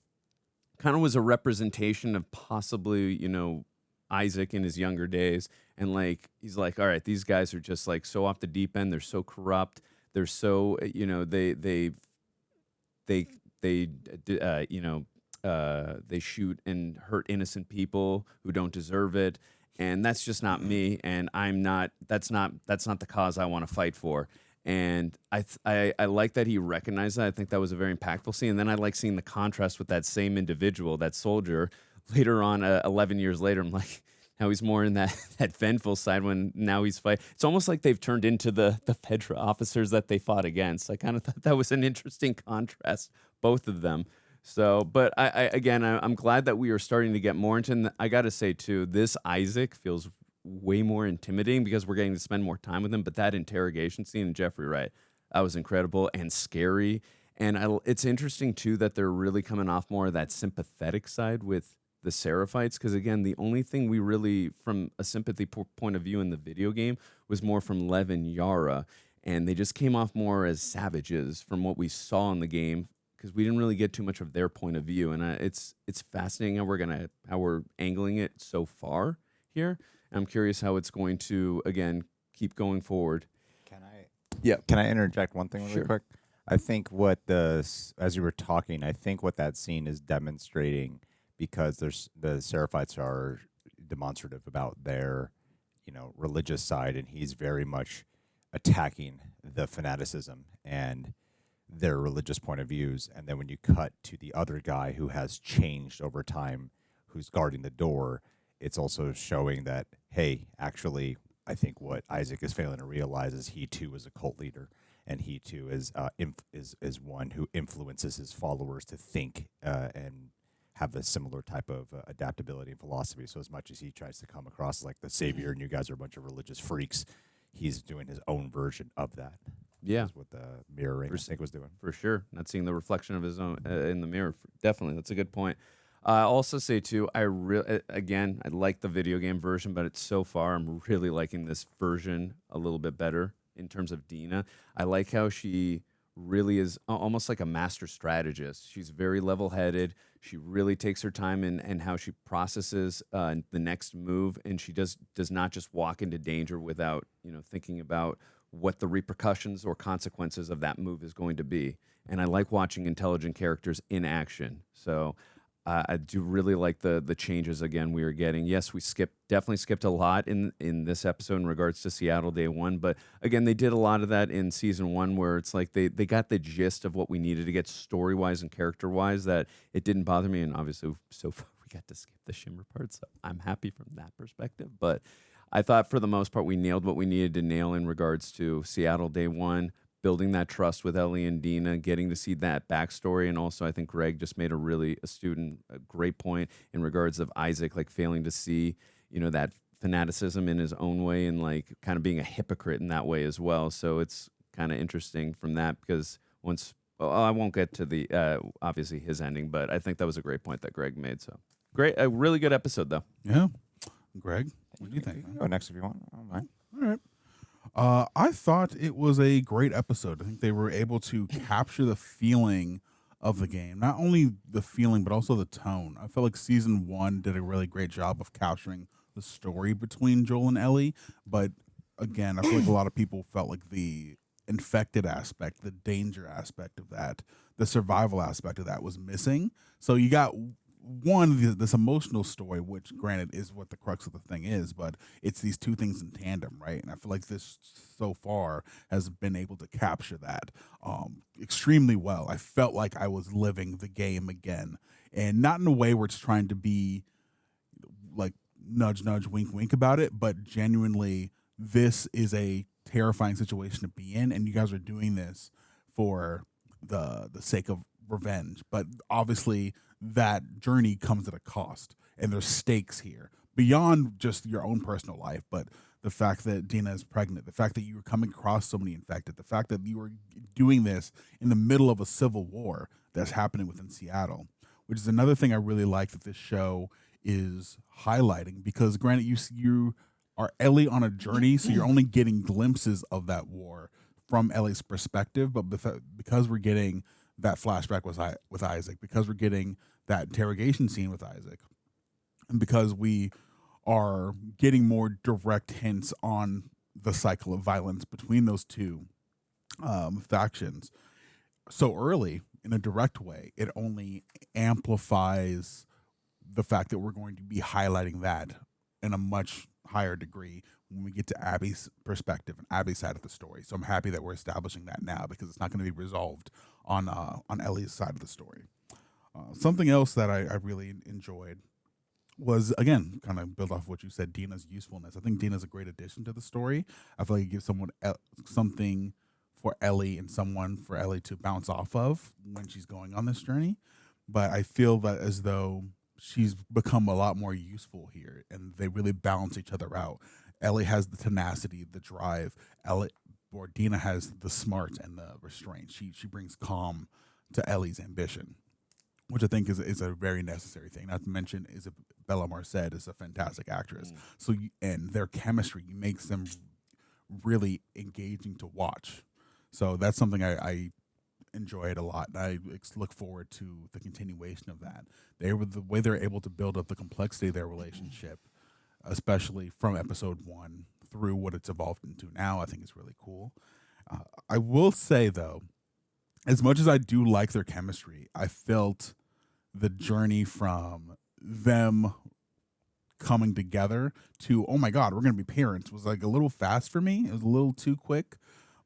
kind of was a representation of possibly, you know, Isaac in his younger days. And like, he's like, all right, these guys are just like so off the deep end. They're so corrupt. They're so, you know, they shoot and hurt innocent people who don't deserve it. And that's just not me, and that's not the cause I want to fight for. And I like that he recognized that. I think that was a very impactful scene. And then I like seeing the contrast with that same individual, that soldier, later on, 11 years later. I'm like, now he's more in that vengeful side when now he's fighting. It's almost like they've turned into the FEDRA officers that they fought against. I kind of thought that was an interesting contrast, both of them. So, but I'm glad that we are starting to get more into, and I got to say too, this Isaac feels way more intimidating because we're getting to spend more time with him. But that interrogation scene in Jeffrey Wright, that was incredible and scary. And it's interesting too that they're really coming off more of that sympathetic side with the Seraphites, because again, the only thing we really, from a sympathy point of view in the video game, was more from Lev and Yara, and they just came off more as savages from what we saw in the game, because we didn't really get too much of their point of view. And it's fascinating how we're angling it so far here. And I'm curious how it's going to, again, keep going forward. Can I interject one thing really Sure. quick? I think as you were talking, I think what that scene is demonstrating, because the Seraphites are demonstrative about their, you know, religious side, and he's very much attacking the fanaticism and their religious point of views. And then when you cut to the other guy who has changed over time, who's guarding the door, it's also showing that, hey, actually, I think what Isaac is failing to realize is he too is a cult leader, and he too is one who influences his followers to think and have a similar type of adaptability and philosophy. So as much as he tries to come across like the savior and you guys are a bunch of religious freaks, he's doing his own version of that. Yeah. That's what the mirroring, I think, was doing. For sure. Not seeing the reflection of his own in the mirror. Definitely. That's a good point. I also say, too, I like the video game version, but so far I'm really liking this version a little bit better in terms of Dina. I like how she really is almost like a master strategist. She's very level-headed. She really takes her time in how she processes the next move, and she does not just walk into danger without, you know, thinking about what the repercussions or consequences of that move is going to be. And I like watching intelligent characters in action. So I do really like the changes again we are getting. Yes, we definitely skipped a lot in this episode in regards to Seattle Day 1, but again, they did a lot of that in season 1, where it's like they got the gist of what we needed to get story-wise and character-wise, that it didn't bother me. And obviously, so far we got to skip the Shimmer part, so I'm happy from that perspective. But I thought for the most part we nailed what we needed to nail in regards to Seattle Day 1, building that trust with Ellie and Dina, getting to see that backstory. And also I think Greg just made a really astute and a great point in regards of Isaac, like failing to see, you know, that fanaticism in his own way, and like kind of being a hypocrite in that way as well. So it's kind of interesting from that, because once Well, I won't get to the obviously his ending, but I think that was a great point that Greg made. So great, a really good episode though. Yeah, Greg, what do you think? You can go next if you want. I don't mind. All right. I thought it was a great episode. I think they were able to capture the feeling of the game. Not only the feeling, but also the tone. I felt like season 1 did a really great job of capturing the story between Joel and Ellie. But again, I feel like a lot of people felt like the infected aspect, the danger aspect of that, the survival aspect of that was missing. So you got this emotional story, which granted is what the crux of the thing is, but it's these two things in tandem, right? And I feel like this so far has been able to capture that extremely well. I felt like I was living the game again, and not in a way where it's trying to be like nudge, nudge, wink, wink about it, but genuinely, this is a terrifying situation to be in, and you guys are doing this for the sake of revenge. But obviously, that journey comes at a cost, and there's stakes here beyond just your own personal life, but the fact that Dina is pregnant, the fact that you were coming across so many infected, the fact that you were doing this in the middle of a civil war that's happening within Seattle, which is another thing I really like that this show is highlighting, because granted, you are Ellie on a journey, so you're only getting glimpses of that war from Ellie's perspective, but because we're getting that flashback with Isaac, because we're getting that interrogation scene with Isaac, and because we are getting more direct hints on the cycle of violence between those two factions so early in a direct way, it only amplifies the fact that we're going to be highlighting that in a much higher degree when we get to Abby's perspective and Abby's side of the story. So I'm happy that we're establishing that now, because it's not going to be resolved on Ellie's side of the story. Something else that I really enjoyed was, again, kind of build off what you said, Dina's usefulness. I think Dina's a great addition to the story. I feel like it gives someone something for Ellie and someone for Ellie to bounce off of when she's going on this journey. But I feel that as though she's become a lot more useful here, and they really balance each other out. Ellie has the tenacity, the drive. Dina has the smarts and the restraint. She brings calm to Ellie's ambition, which I think is a very necessary thing. Not to mention, Isabela Merced is a fantastic actress. So and their chemistry makes them really engaging to watch. So that's something I enjoyed a lot, and I look forward to the continuation of that. The way they're able to build up the complexity of their relationship, especially from episode 1 through what it's evolved into now, I think is really cool. I will say, though, as much as I do like their chemistry, I felt the journey from them coming together to, oh my God, we're going to be parents, was like a little fast for me. It was a little too quick,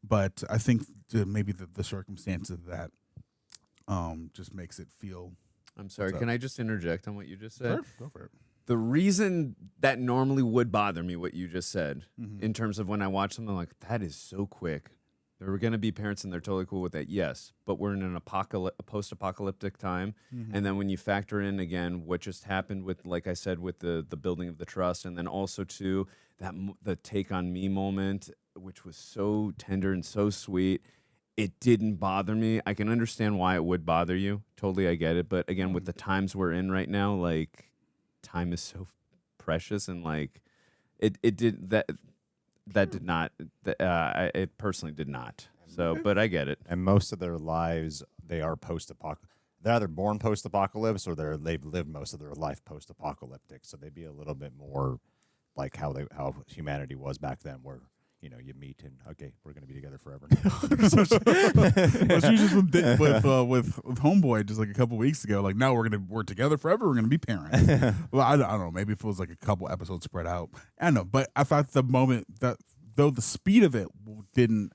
but I think maybe the circumstance of that just makes it feel. I'm sorry, can I just interject on what you just said? Sure, go for it. The reason that normally would bother me, what you just said, in terms of when I watch something like, that is so quick. They're going to be parents and they're totally cool with that, yes. But we're in a post-apocalyptic time. And then when you factor in, again, what just happened with, like I said, with the building of the trust, and then also, too, the take on me moment, which was so tender and so sweet, it didn't bother me. I can understand why it would bother you. Totally, I get it. But, again, with the times we're in right now, like, time is so precious, and like it personally did not. So, but I get it. And most of their lives, they are post-apocalyptic. They're either born post-apocalypse or they've lived most of their life post-apocalyptic. So they'd be a little bit more like how humanity was back then, where you meet and okay, we're going to be together forever. Well, she just with Homeboy just like a couple weeks ago. Like, now we're together forever. We're going to be parents. Well, I don't know. Maybe if it was like a couple episodes spread out. I don't know. But I thought the moment that, though the speed of it didn't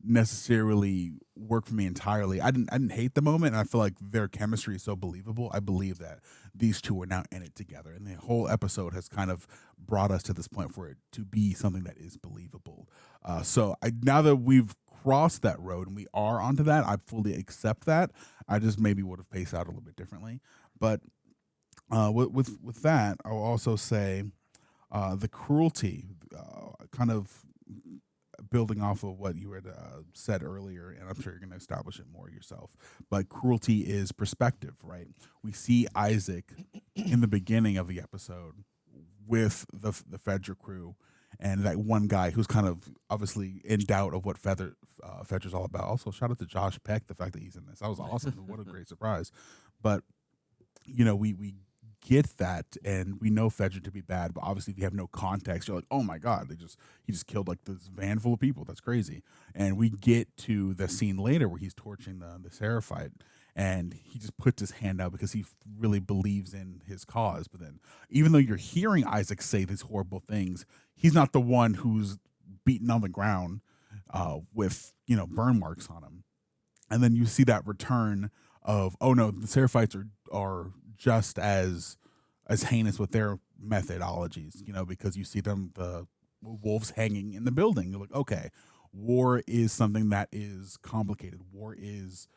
necessarily work for me entirely, I didn't hate the moment, and I feel like their chemistry is so believable. I believe that these two are now in it together, and the whole episode has kind of brought us to this point for it to be something that is believable. So now that we've crossed that road and we are onto that, I fully accept that. I just maybe would have paced out a little bit differently. But with that, I'll also say the cruelty kind of building off of what you had said earlier, and I'm sure you're going to establish it more yourself, but cruelty is perspective, right? We see Isaac in the beginning of the episode with the FEDRA crew and that one guy who's kind of obviously in doubt of what FEDRA's all about. Also, shout out to Josh Peck, the fact that he's in this. That was awesome. What a great surprise. But, you know, we get that, and we know FEDRA to be bad, but obviously if you have no context, you're like, oh my God, he just killed like this van full of people. That's crazy. And we get to the scene later where he's torching the Seraphite, and he just puts his hand out because he really believes in his cause. But then even though you're hearing Isaac say these horrible things, he's not the one who's beaten on the ground with, you know, burn marks on him. And then you see that return of, oh no, the Seraphites are just as heinous with their methodologies, you know, because you see them, the wolves hanging in the building. You're like, okay, war is something that is complicated. War is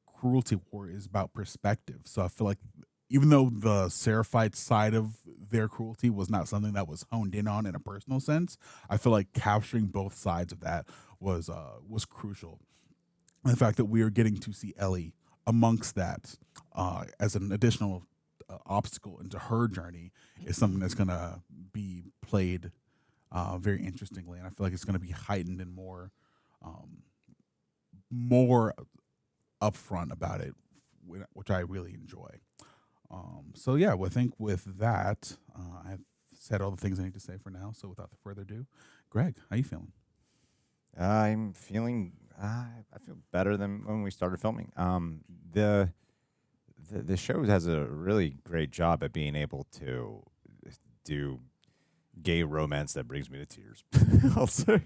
cruelty. War is about perspective. So I feel like even though the Seraphite side of their cruelty was not something that was honed in on in a personal sense, I feel like capturing both sides of that was crucial. And the fact that we are getting to see Ellie amongst that as an additional obstacle into her journey is something that's going to be played very interestingly, and I feel like it's going to be heightened and more upfront about it, which I really enjoy. So yeah, I think with that, I've said all the things I need to say for now. So without further ado, Greg, how you feeling? I'm feeling. I feel better than when we started filming. The show has a really great job at being able to do gay romance that brings me to tears. I'll say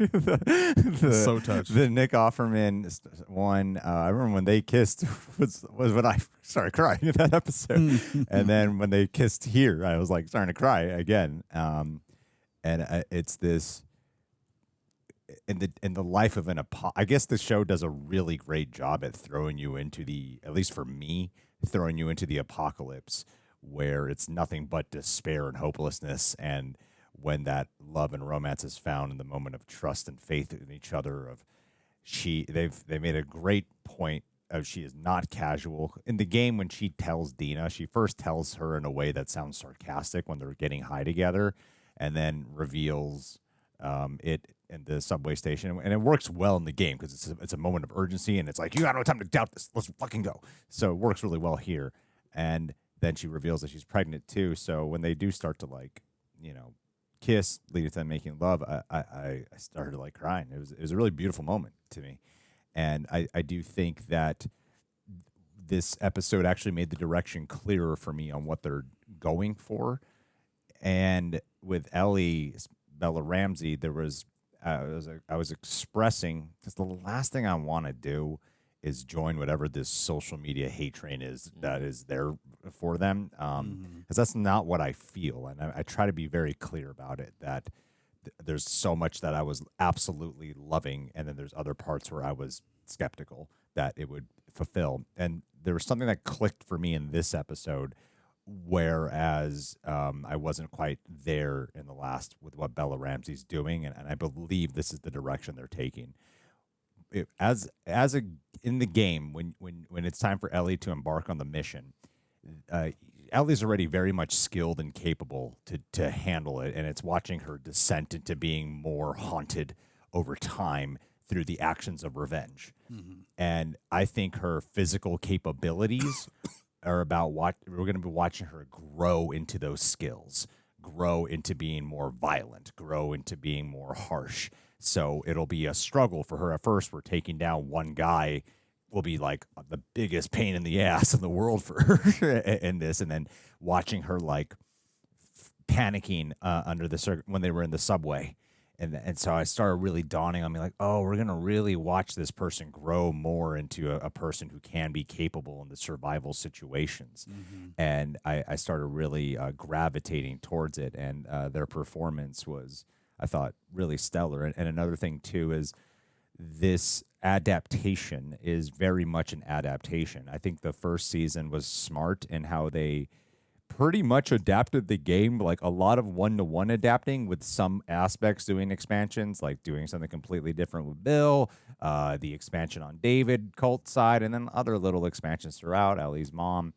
So touched. The Nick Offerman one. I remember when they kissed was when I started crying in that episode, and then when they kissed here, I was like starting to cry again. It's this. In the life of I guess the show does a really great job at throwing you into at least for me, throwing you into the apocalypse where it's nothing but despair and hopelessness. And when that love and romance is found in the moment of trust and faith in each other, they made a great point of she is not casual. In the game, when she tells Dina, she first tells her in a way that sounds sarcastic when they're getting high together, and then reveals it in the subway station, and it works well in the game because it's a moment of urgency, and it's like, you got no time to doubt this. Let's fucking go. So it works really well here. And then she reveals that she's pregnant too. So when they do start to kiss, leading to them making love, I started crying. It was a really beautiful moment to me, and I do think that this episode actually made the direction clearer for me on what they're going for. And with Ellie Bella Ramsey, I was expressing, because the last thing I want to do is join whatever this social media hate train is that is there for them, because that's not what I feel, and I try to be very clear about it, that there's so much that I was absolutely loving, and then there's other parts where I was skeptical that it would fulfill. And there was something that clicked for me in this episode, whereas I wasn't quite there in the last with what Bella Ramsey's doing, and I believe this is the direction they're taking. In the game, when it's time for Ellie to embark on the mission, Ellie's already very much skilled and capable to handle it, and it's watching her descent into being more haunted over time through the actions of revenge. And I think her physical capabilities are about we're going to be watching her grow into those skills, grow into being more violent, grow into being more harsh. So it'll be a struggle for her at first. We're taking down one guy will be like the biggest pain in the ass in the world for her in this, and then watching her panicking under when they were in the subway. And so I started really dawning on me oh, we're going to really watch this person grow more into a person who can be capable in the survival situations. And I started really gravitating towards it. And their performance was, I thought, really stellar. And another thing, too, is this adaptation is very much an adaptation. I think the first season was smart in how they pretty much adapted the game, like a lot of one-to-one adapting, with some aspects doing expansions, like doing something completely different with Bill, the expansion on David cult side, and then other little expansions throughout, Ellie's mom.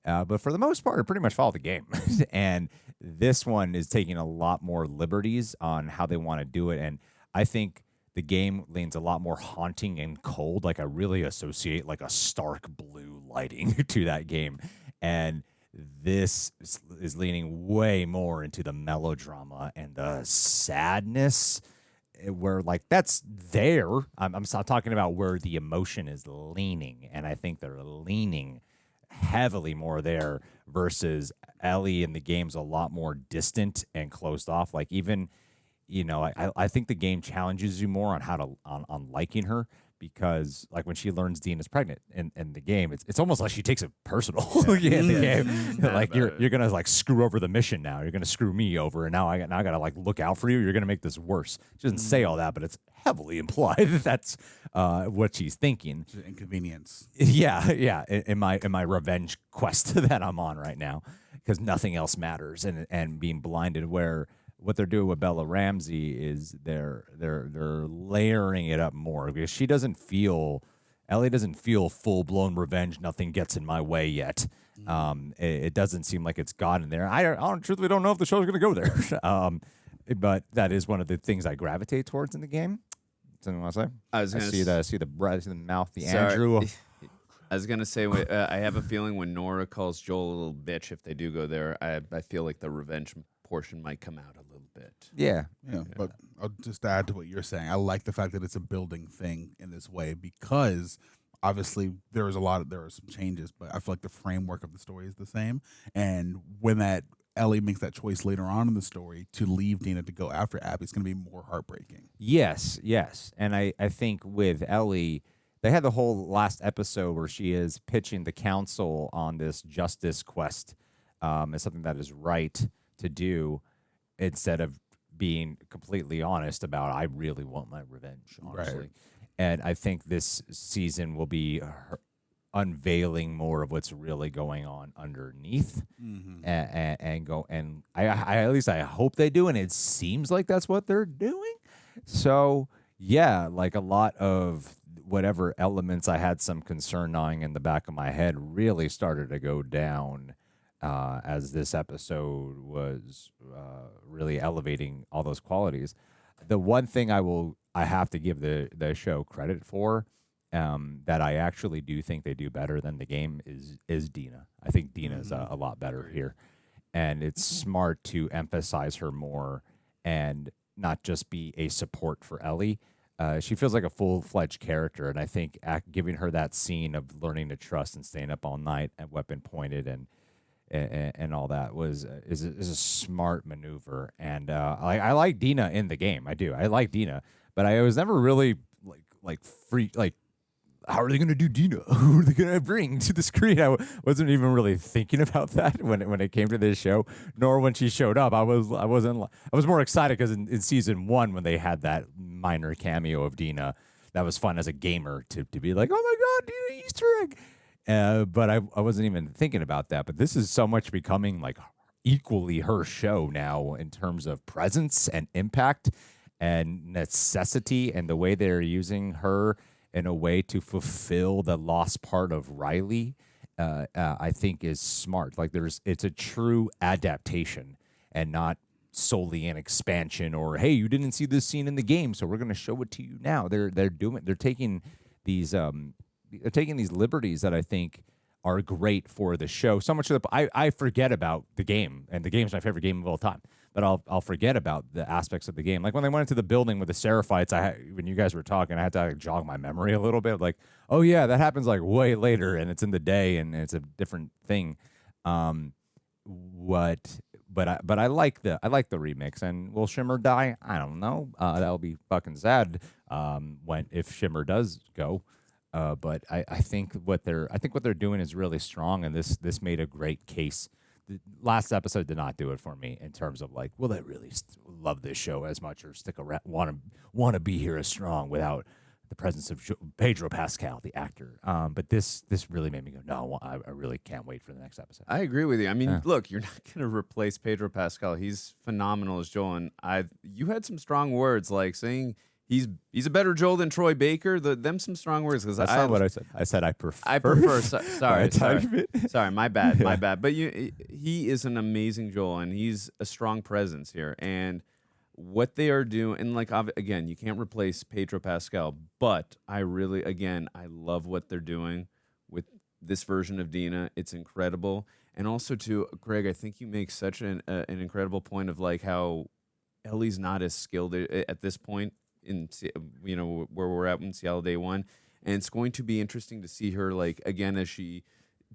But for the most part, it pretty much followed the game. And this one is taking a lot more liberties on how they want to do it. And I think the game leans a lot more haunting and cold. Like, I really associate like a stark blue lighting to that game. And this is leaning way more into the melodrama and the sadness, where like that's there. I'm talking about where the emotion is leaning. And I think they're leaning heavily more there, versus Ellie in the game's a lot more distant and closed off. Like, even, you know, I think the game challenges you more on how to on liking her, because like when she learns Dina's pregnant in the game, it's almost like she takes it personal in the game. Like, you're gonna like screw over the mission now. You're gonna screw me over, and now I gotta like look out for you. You're gonna make this worse. She doesn't say all that, but it's heavily implied that that's what she's thinking. It's an inconvenience. Yeah. In my revenge quest that I'm on right now, because nothing else matters, and being blinded. Where what they're doing with Bella Ramsey is they're layering it up more, because Ellie doesn't feel full blown revenge. Nothing gets in my way yet. It doesn't seem like it's gotten there. I truthfully don't know if the show's going to go there. But that is one of the things I gravitate towards in the game. Something you want to say? I see the breath, the mouth, the Sorry. Andrew. I was gonna say, I have a feeling when Nora calls Joel a little bitch, if they do go there, I feel like the revenge portion might come out a little bit. Yeah. But I'll just add to what you're saying. I like the fact that it's a building thing in this way, because obviously there are some changes, but I feel like the framework of the story is the same. And when that Ellie makes that choice later on in the story to leave Dina to go after Abby, it's going to be more heartbreaking. Yes. And I think with Ellie, they had the whole last episode where she is pitching the council on this justice quest as something that is right to do, instead of being completely honest about, I really want my revenge, honestly. Right. And I think this season will be unveiling more of what's really going on underneath, and I at least I hope they do, and it seems like that's what they're doing. So yeah, like a lot of whatever elements I had some concern gnawing in the back of my head really started to go down as this episode was really elevating all those qualities. The one thing I have to give the show credit for, that I actually do think they do better than the game, is Dina. I think Dina's a lot better here, and it's smart to emphasize her more and not just be a support for Ellie. She feels like a full-fledged character, and I think giving her that scene of learning to trust and staying up all night and weapon pointed and all that is a smart maneuver. And I like Dina in the game. I do. I like Dina, but I was never really like how are they going to do Dina? Who are they going to bring to the screen? I wasn't even really thinking about that when it came to this show, nor when she showed up. I was more excited because in season 1, when they had that minor cameo of Dina, that was fun as a gamer to be like, oh my God, Dina Easter egg. But I wasn't even thinking about that. But this is so much becoming like equally her show now in terms of presence and impact and necessity, and the way they're using her in a way to fulfill the lost part of Riley, I think is smart. Like it's a true adaptation and not solely an expansion, or hey, you didn't see this scene in the game, so we're going to show it to you now. They're taking these liberties that I think are great for the show. So much that I forget about the game, and the game's my favorite game of all time. But I'll forget about the aspects of the game. Like when they went into the building with the Seraphites, when you guys were talking, I had to jog my memory a little bit. Like, oh yeah, that happens like way later, and it's in the day, and it's a different thing. But I like the remix. And will Shimmer die? I don't know. That'll be fucking sad if Shimmer does go. But I think what they're doing is really strong, and this made a great case. The last episode did not do it for me in terms of like, will they really love this show as much or stick around, want to be here as strong without the presence of Pedro Pascal, the actor. But this really made me go, no, I really can't wait for the next episode. I agree with you. I mean, look, you're not going to replace Pedro Pascal. He's phenomenal as Joel, and you had some strong words like saying he's a better Joel than Troy Baker. Them some strong words because that's not what I said. I said I prefer. I prefer. Sorry, my bad, my bad. But he is an amazing Joel, and he's a strong presence here, and what they are doing, and like again, you can't replace Pedro Pascal, but I love what they're doing with this version of Dina. It's incredible, and also too, Greg, I think you make such an incredible point of like how Ellie's not as skilled at this point in where we're at in Seattle Day One, and it's going to be interesting to see her like again as she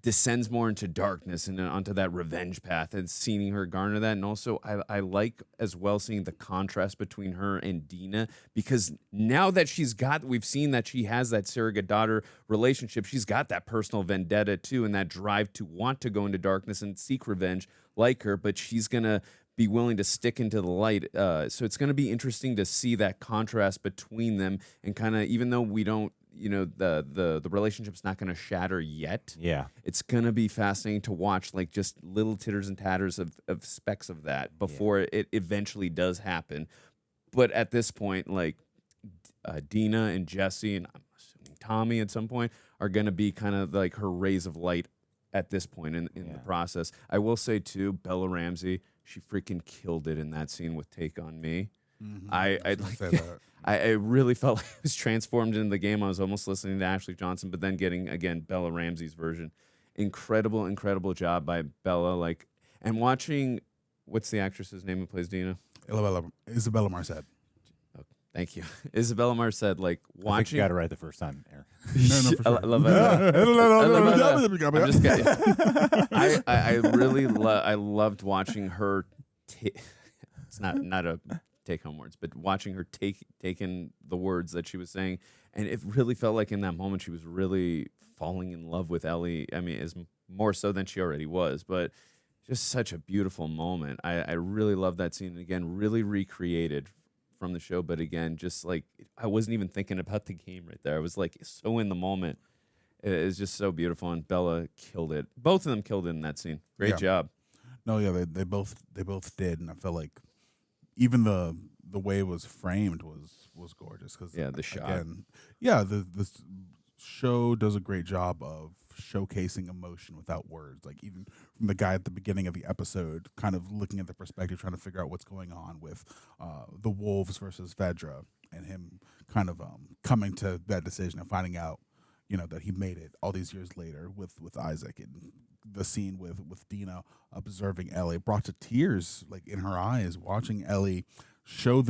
descends more into darkness and onto that revenge path and seeing her garner that. And also I like as well seeing the contrast between her and Dina, because now that we've seen that she has that surrogate daughter relationship, she's got that personal vendetta too, and that drive to want to go into darkness and seek revenge like her, but she's going to be willing to stick into the light. So it's going to be interesting to see that contrast between them, and kind of, even though we don't, the relationship's not going to shatter yet. Yeah. It's going to be fascinating to watch, like just little titters and tatters of specks of that before it eventually does happen. But at this point, like Dina and Jesse, and I'm assuming Tommy at some point, are going to be kind of like her rays of light at this point in the process. I will say too, Bella Ramsey, she freaking killed it in that scene with Take on Me. Mm-hmm. I really felt like I was transformed into the game. I was almost listening to Ashley Johnson, but then getting again Bella Ramsey's version. Incredible job by Bella. Like, and watching, what's the actress's name who plays Dina? Isabela Merced. Oh, thank you, Isabela Merced. Like watching, I think you got it right the first time, Aaron. No, for sure. I'm just kidding. I really I loved watching her. It's not a take home words, but watching her take in the words that she was saying, and it really felt like in that moment she was really falling in love with Ellie. I mean, is more so than she already was, but just such a beautiful moment. I really love that scene. Again, really recreated from the show, but again, just like I wasn't even thinking about the game right there. I was like so in the moment. It's just so beautiful, and Bella killed it. Both of them killed it in that scene. Great job. No, yeah, they both did, and I felt like even the way it was framed was gorgeous, because the shot. Again, the show does a great job of showcasing emotion without words. Like even from the guy at the beginning of the episode, kind of looking at the perspective, trying to figure out what's going on with the wolves versus FEDRA, and him kind of coming to that decision and finding out, that he made it all these years later with Isaac, and the scene with Dina observing Ellie brought to tears, like in her eyes, watching Ellie show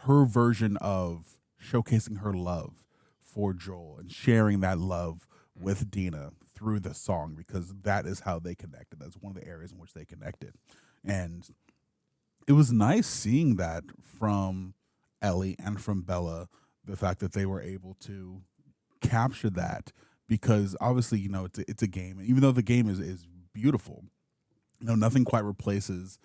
her version of showcasing her love for Joel and sharing that love with Dina through the song, because that is how they connected. That's one of the areas in which they connected. And it was nice seeing that from Ellie and from Bella, the fact that they were able to capture that, because obviously, it's a game. And even though the game is beautiful, nothing quite replaces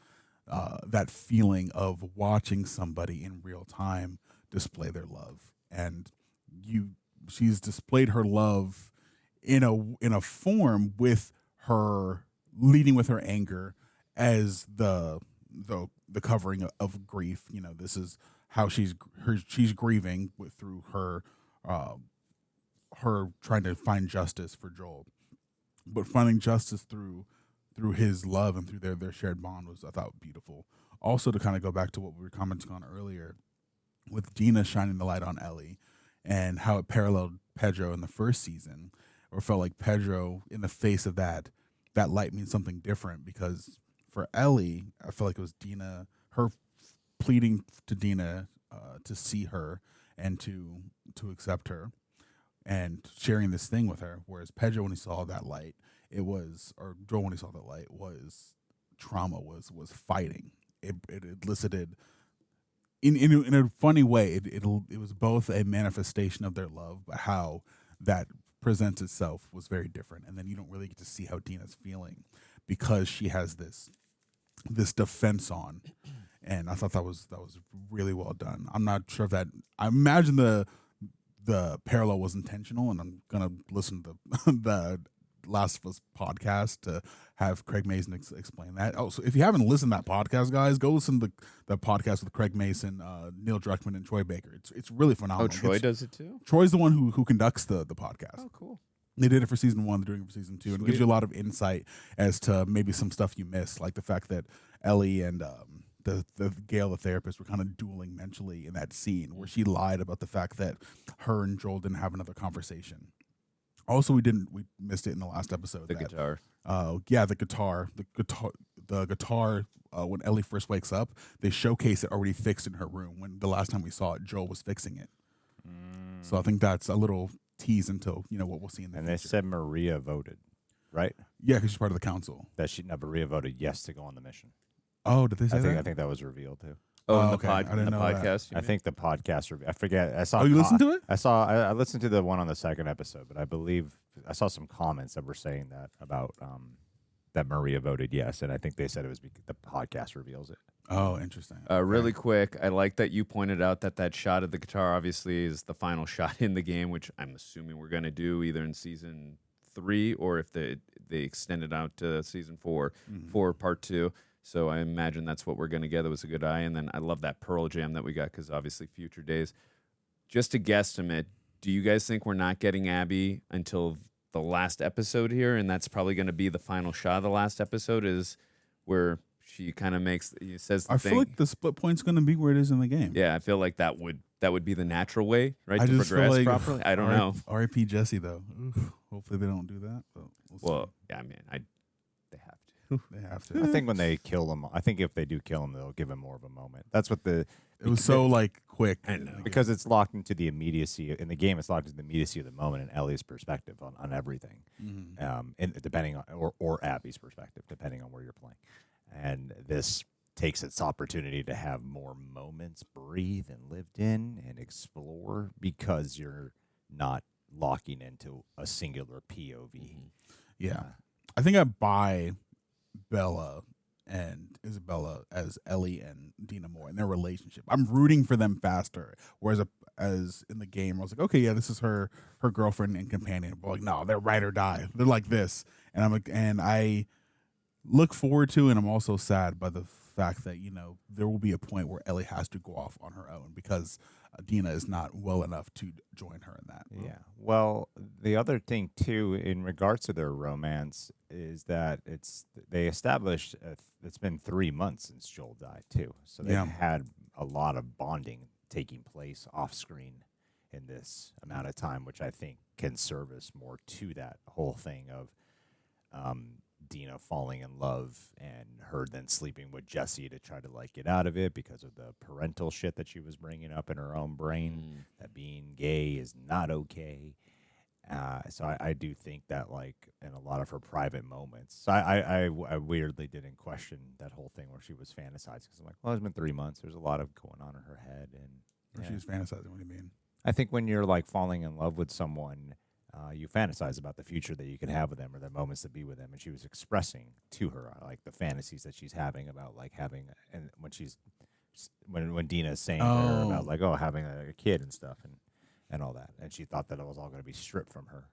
that feeling of watching somebody in real time display their love. And she's displayed her love in a form with her leading with her anger as the covering of grief. This is how she's grieving through her trying to find justice for Joel, but finding justice through his love and through their shared bond was, I thought, beautiful. Also, to kind of go back to what we were commenting on earlier, with Dina shining the light on Ellie and how it paralleled Pedro in the first season, or felt like Pedro, in the face of that light means something different, because for Ellie, I felt like it was Dina, her pleading to Dina to see her and to accept her and sharing this thing with her, whereas Pedro, when he saw that light, or Joel, when he saw that light, was trauma, was fighting. It elicited, in a funny way, it was both a manifestation of their love, but how that presents itself was very different. And then you don't really get to see how Dina's feeling, because she has this defense on, and I thought that was really well done. I'm not sure if that, I imagine the the parallel was intentional, and I'm gonna listen to the Last of Us podcast to have Craig Mason explain that. Oh, so if you haven't listened to that podcast, guys, go listen to the podcast with Craig Mason, Neil Druckmann, and Troy Baker. It's really phenomenal. Oh, Troy does it too? Troy's the one who conducts the podcast. Oh, cool. They did it for season 1, they're doing it for season 2, and it gives Sweet. you a lot of insight as to maybe some stuff you missed, like the fact that Ellie and the Gail, the therapist, were kind of dueling mentally in that scene where she lied about the fact that her and Joel didn't have another conversation. Also, we missed it in the last episode. The guitar. Yeah, the guitar. When Ellie first wakes up, they showcase it already fixed in her room. When the last time we saw it, Joel was fixing it. So I think that's a little tease until what we'll see in the future. And they said Maria voted, right? Yeah, because she's part of the council. Maria voted yes to go on the mission. Oh, did they say that? I think that was revealed too. Oh, okay. I didn't know podcast. I think the podcast. I forget. I saw. Oh, you listened to it? I listened to the one on the second episode, but I believe I saw some comments that were saying that about that Maria voted yes, and I think they said it was the podcast reveals it. Oh, interesting. Really quick, I like that you pointed out that shot of the guitar obviously is the final shot in the game, which I'm assuming we're going to do either in season 3 or if they extend it out to season 4 for part 2. So I imagine that's what we're going to get. That was a good eye. And then I love that Pearl Jam that we got because obviously future days. Just a guesstimate, do you guys think we're not getting Abby until the last episode here? And that's probably going to be the final shot of the last episode is where she kind of says the thing. I feel like the split point's going to be where it is in the game. Yeah, I feel like that would be the natural way, right, I to just progress feel like properly. I don't know. R.I.P. Jesse, though. Oof. Hopefully they don't do that. But well, yeah, I mean, they have to. They have to. I think when they kill him, I think if they do kill him, they'll give him more of a moment. That's what it was so quick. I know. Because it's locked into the immediacy in the game. It's locked into the immediacy of the moment and Ellie's perspective on everything, and depending on or Abby's perspective, depending on where you're playing. And this takes its opportunity to have more moments breathe and lived in and explore because you're not locking into a singular POV. Yeah. I think I buy Bella and Isabela as Ellie and Dina more in their relationship. I'm rooting for them faster. Whereas as in the game, I was like, okay, yeah, this is her girlfriend and companion. But like, no, they're ride or die. They're like this. And I'm like, and I look forward to, and I'm also sad by the fact that, there will be a point where Ellie has to go off on her own because Dina is not well enough to join her in that. Yeah. Well, the other thing too, in regards to their romance, is that they established it's been 3 months since Joel died too, so they've had a lot of bonding taking place off screen in this amount of time, which I think can service more to that whole thing of Dina falling in love and her then sleeping with Jesse to try to get out of it because of the parental shit that she was bringing up in her own brain, that being gay is not okay. So I do think that in a lot of her private moments, so I weirdly didn't question that whole thing where she was fantasizing because I'm like, well, it's been 3 months. There's a lot of going on in her head. And She was fantasizing. What do you mean? I think when you're falling in love with someone, you fantasize about the future that you can have with them or the moments to be with them. And she was expressing to her the fantasies that she's having about having, and when Dina is saying to her about having a kid and stuff and all that. And she thought that it was all going to be stripped from her.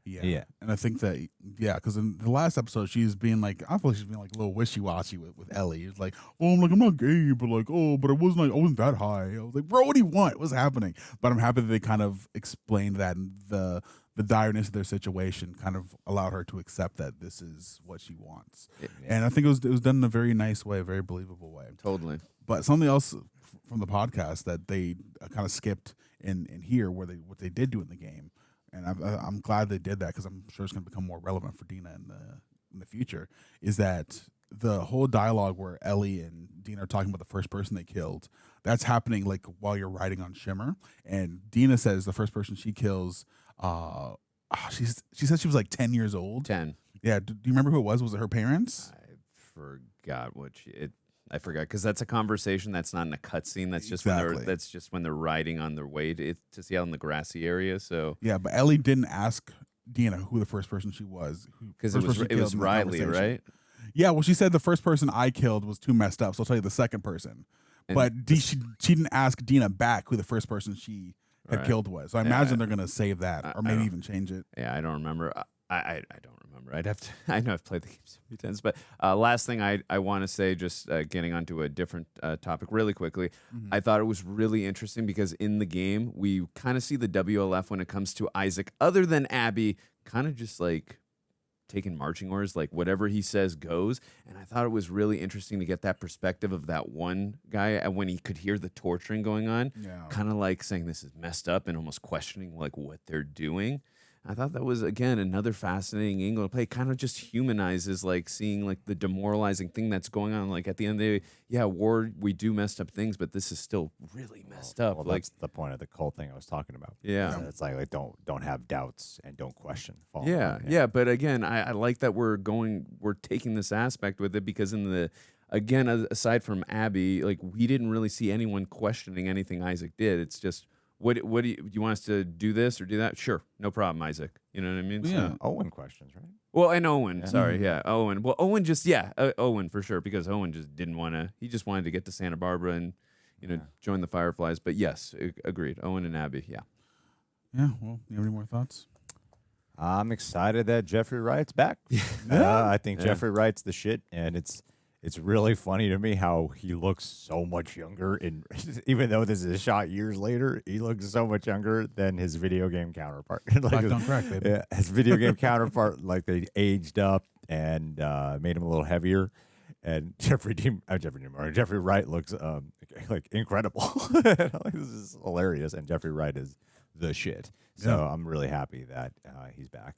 Yeah. And I think that, because in the last episode, she's being I feel like she's being a little wishy-washy with Ellie. It's I'm not gay, but but I wasn't that high. I was like, bro, what do you want? What's happening? But I'm happy that they kind of explained that, and the direness of their situation kind of allowed her to accept that this is what she wants. And I think it was done in a very nice way, a very believable way. Totally. But something else from the podcast that they kind of skipped in here, what they did do in the game, and I'm glad they did that because I'm sure it's going to become more relevant for Dina in the future, is that the whole dialogue where Ellie and Dina are talking about the first person they killed, that's happening while you're riding on Shimmer, and Dina says the first person she kills, she said she was 10 years old. 10. Yeah. Do you remember who it was? Was it her parents? I forgot I forgot because that's a conversation that's not in a cutscene. That's just when they're riding on their way to Seattle in the grassy area. So yeah, but Ellie didn't ask Dina who the first person she was because it was Riley, right? Yeah. Well, she said the first person I killed was too messed up, so I'll tell you the second person. But she didn't ask Dina back who the first person she had killed Wes. So I imagine they're going to save that or maybe even change it. Yeah, I don't remember. I don't remember. I'd have to. I know I've played the game so many times. But last thing I want to say, just getting onto a different topic really quickly, I thought it was really interesting because in the game we kind of see the WLF when it comes to Isaac, other than Abby, kind of just like taking marching orders, like whatever he says goes. And I thought it was really interesting to get that perspective of that one guy and when he could hear the torturing going on, kind of like saying this is messed up and almost questioning like what they're doing. I thought that was, again, another fascinating angle to play. Kind of just humanizes, like, seeing, like, the demoralizing thing that's going on. Like, at the end of the day, yeah, war, we do messed up things, but this is still really messed up. Well, like, that's the point of the cult thing I was talking about. Yeah. It's like don't have doubts and don't question. Yeah. But, again, I like that we're taking this aspect with it because again, aside from Abby, like, we didn't really see anyone questioning anything Isaac did. It's just... What do you want us to do this or do that? Sure, no problem, Isaac. You know what I mean? Yeah. Owen questions, right? Well, and Owen. Sorry, Owen. Well, Owen just Owen for sure because Owen just didn't want to. He just wanted to get to Santa Barbara and join the Fireflies. But yes, agreed. Owen and Abby. Yeah. Yeah. Well, you have any more thoughts? I'm excited that Jeffrey Wright's back. I think Jeffrey Wright's the shit, and it's really funny to me how he looks so much younger. Even though this is shot years later, he looks so much younger than his video game counterpart. Black don't crack, baby. Yeah, his video game counterpart, like they aged up and made him a little heavier. And Jeffrey Wright looks like incredible. Like, this is hilarious, and Jeffrey Wright is the shit. So I'm really happy that he's back.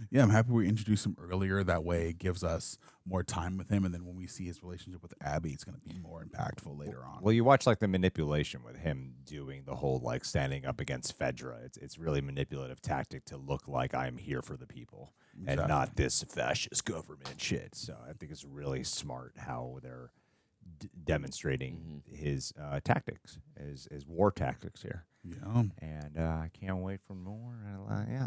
Yeah, I'm happy we introduced him earlier. That way it gives us more time with him. And then when we see his relationship with Abby, it's going to be more impactful later on. Well, you watch like the manipulation with him doing the whole like standing up against FEDRA. It's really manipulative tactic to look like I'm here for the people and not this fascist government shit. So I think it's really smart how they're demonstrating his tactics, his war tactics here. Yeah, and I can't wait for more.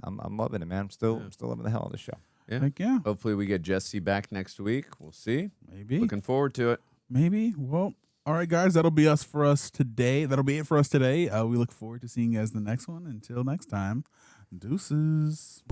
I'm loving it, man. I'm still loving the hell of the show. Yeah. Heck yeah. Hopefully we get Jesse back next week. We'll see. Maybe. Looking forward to it. Maybe. Well, all right, guys. That'll be it for us today. We look forward to seeing you guys in the next one. Until next time, deuces.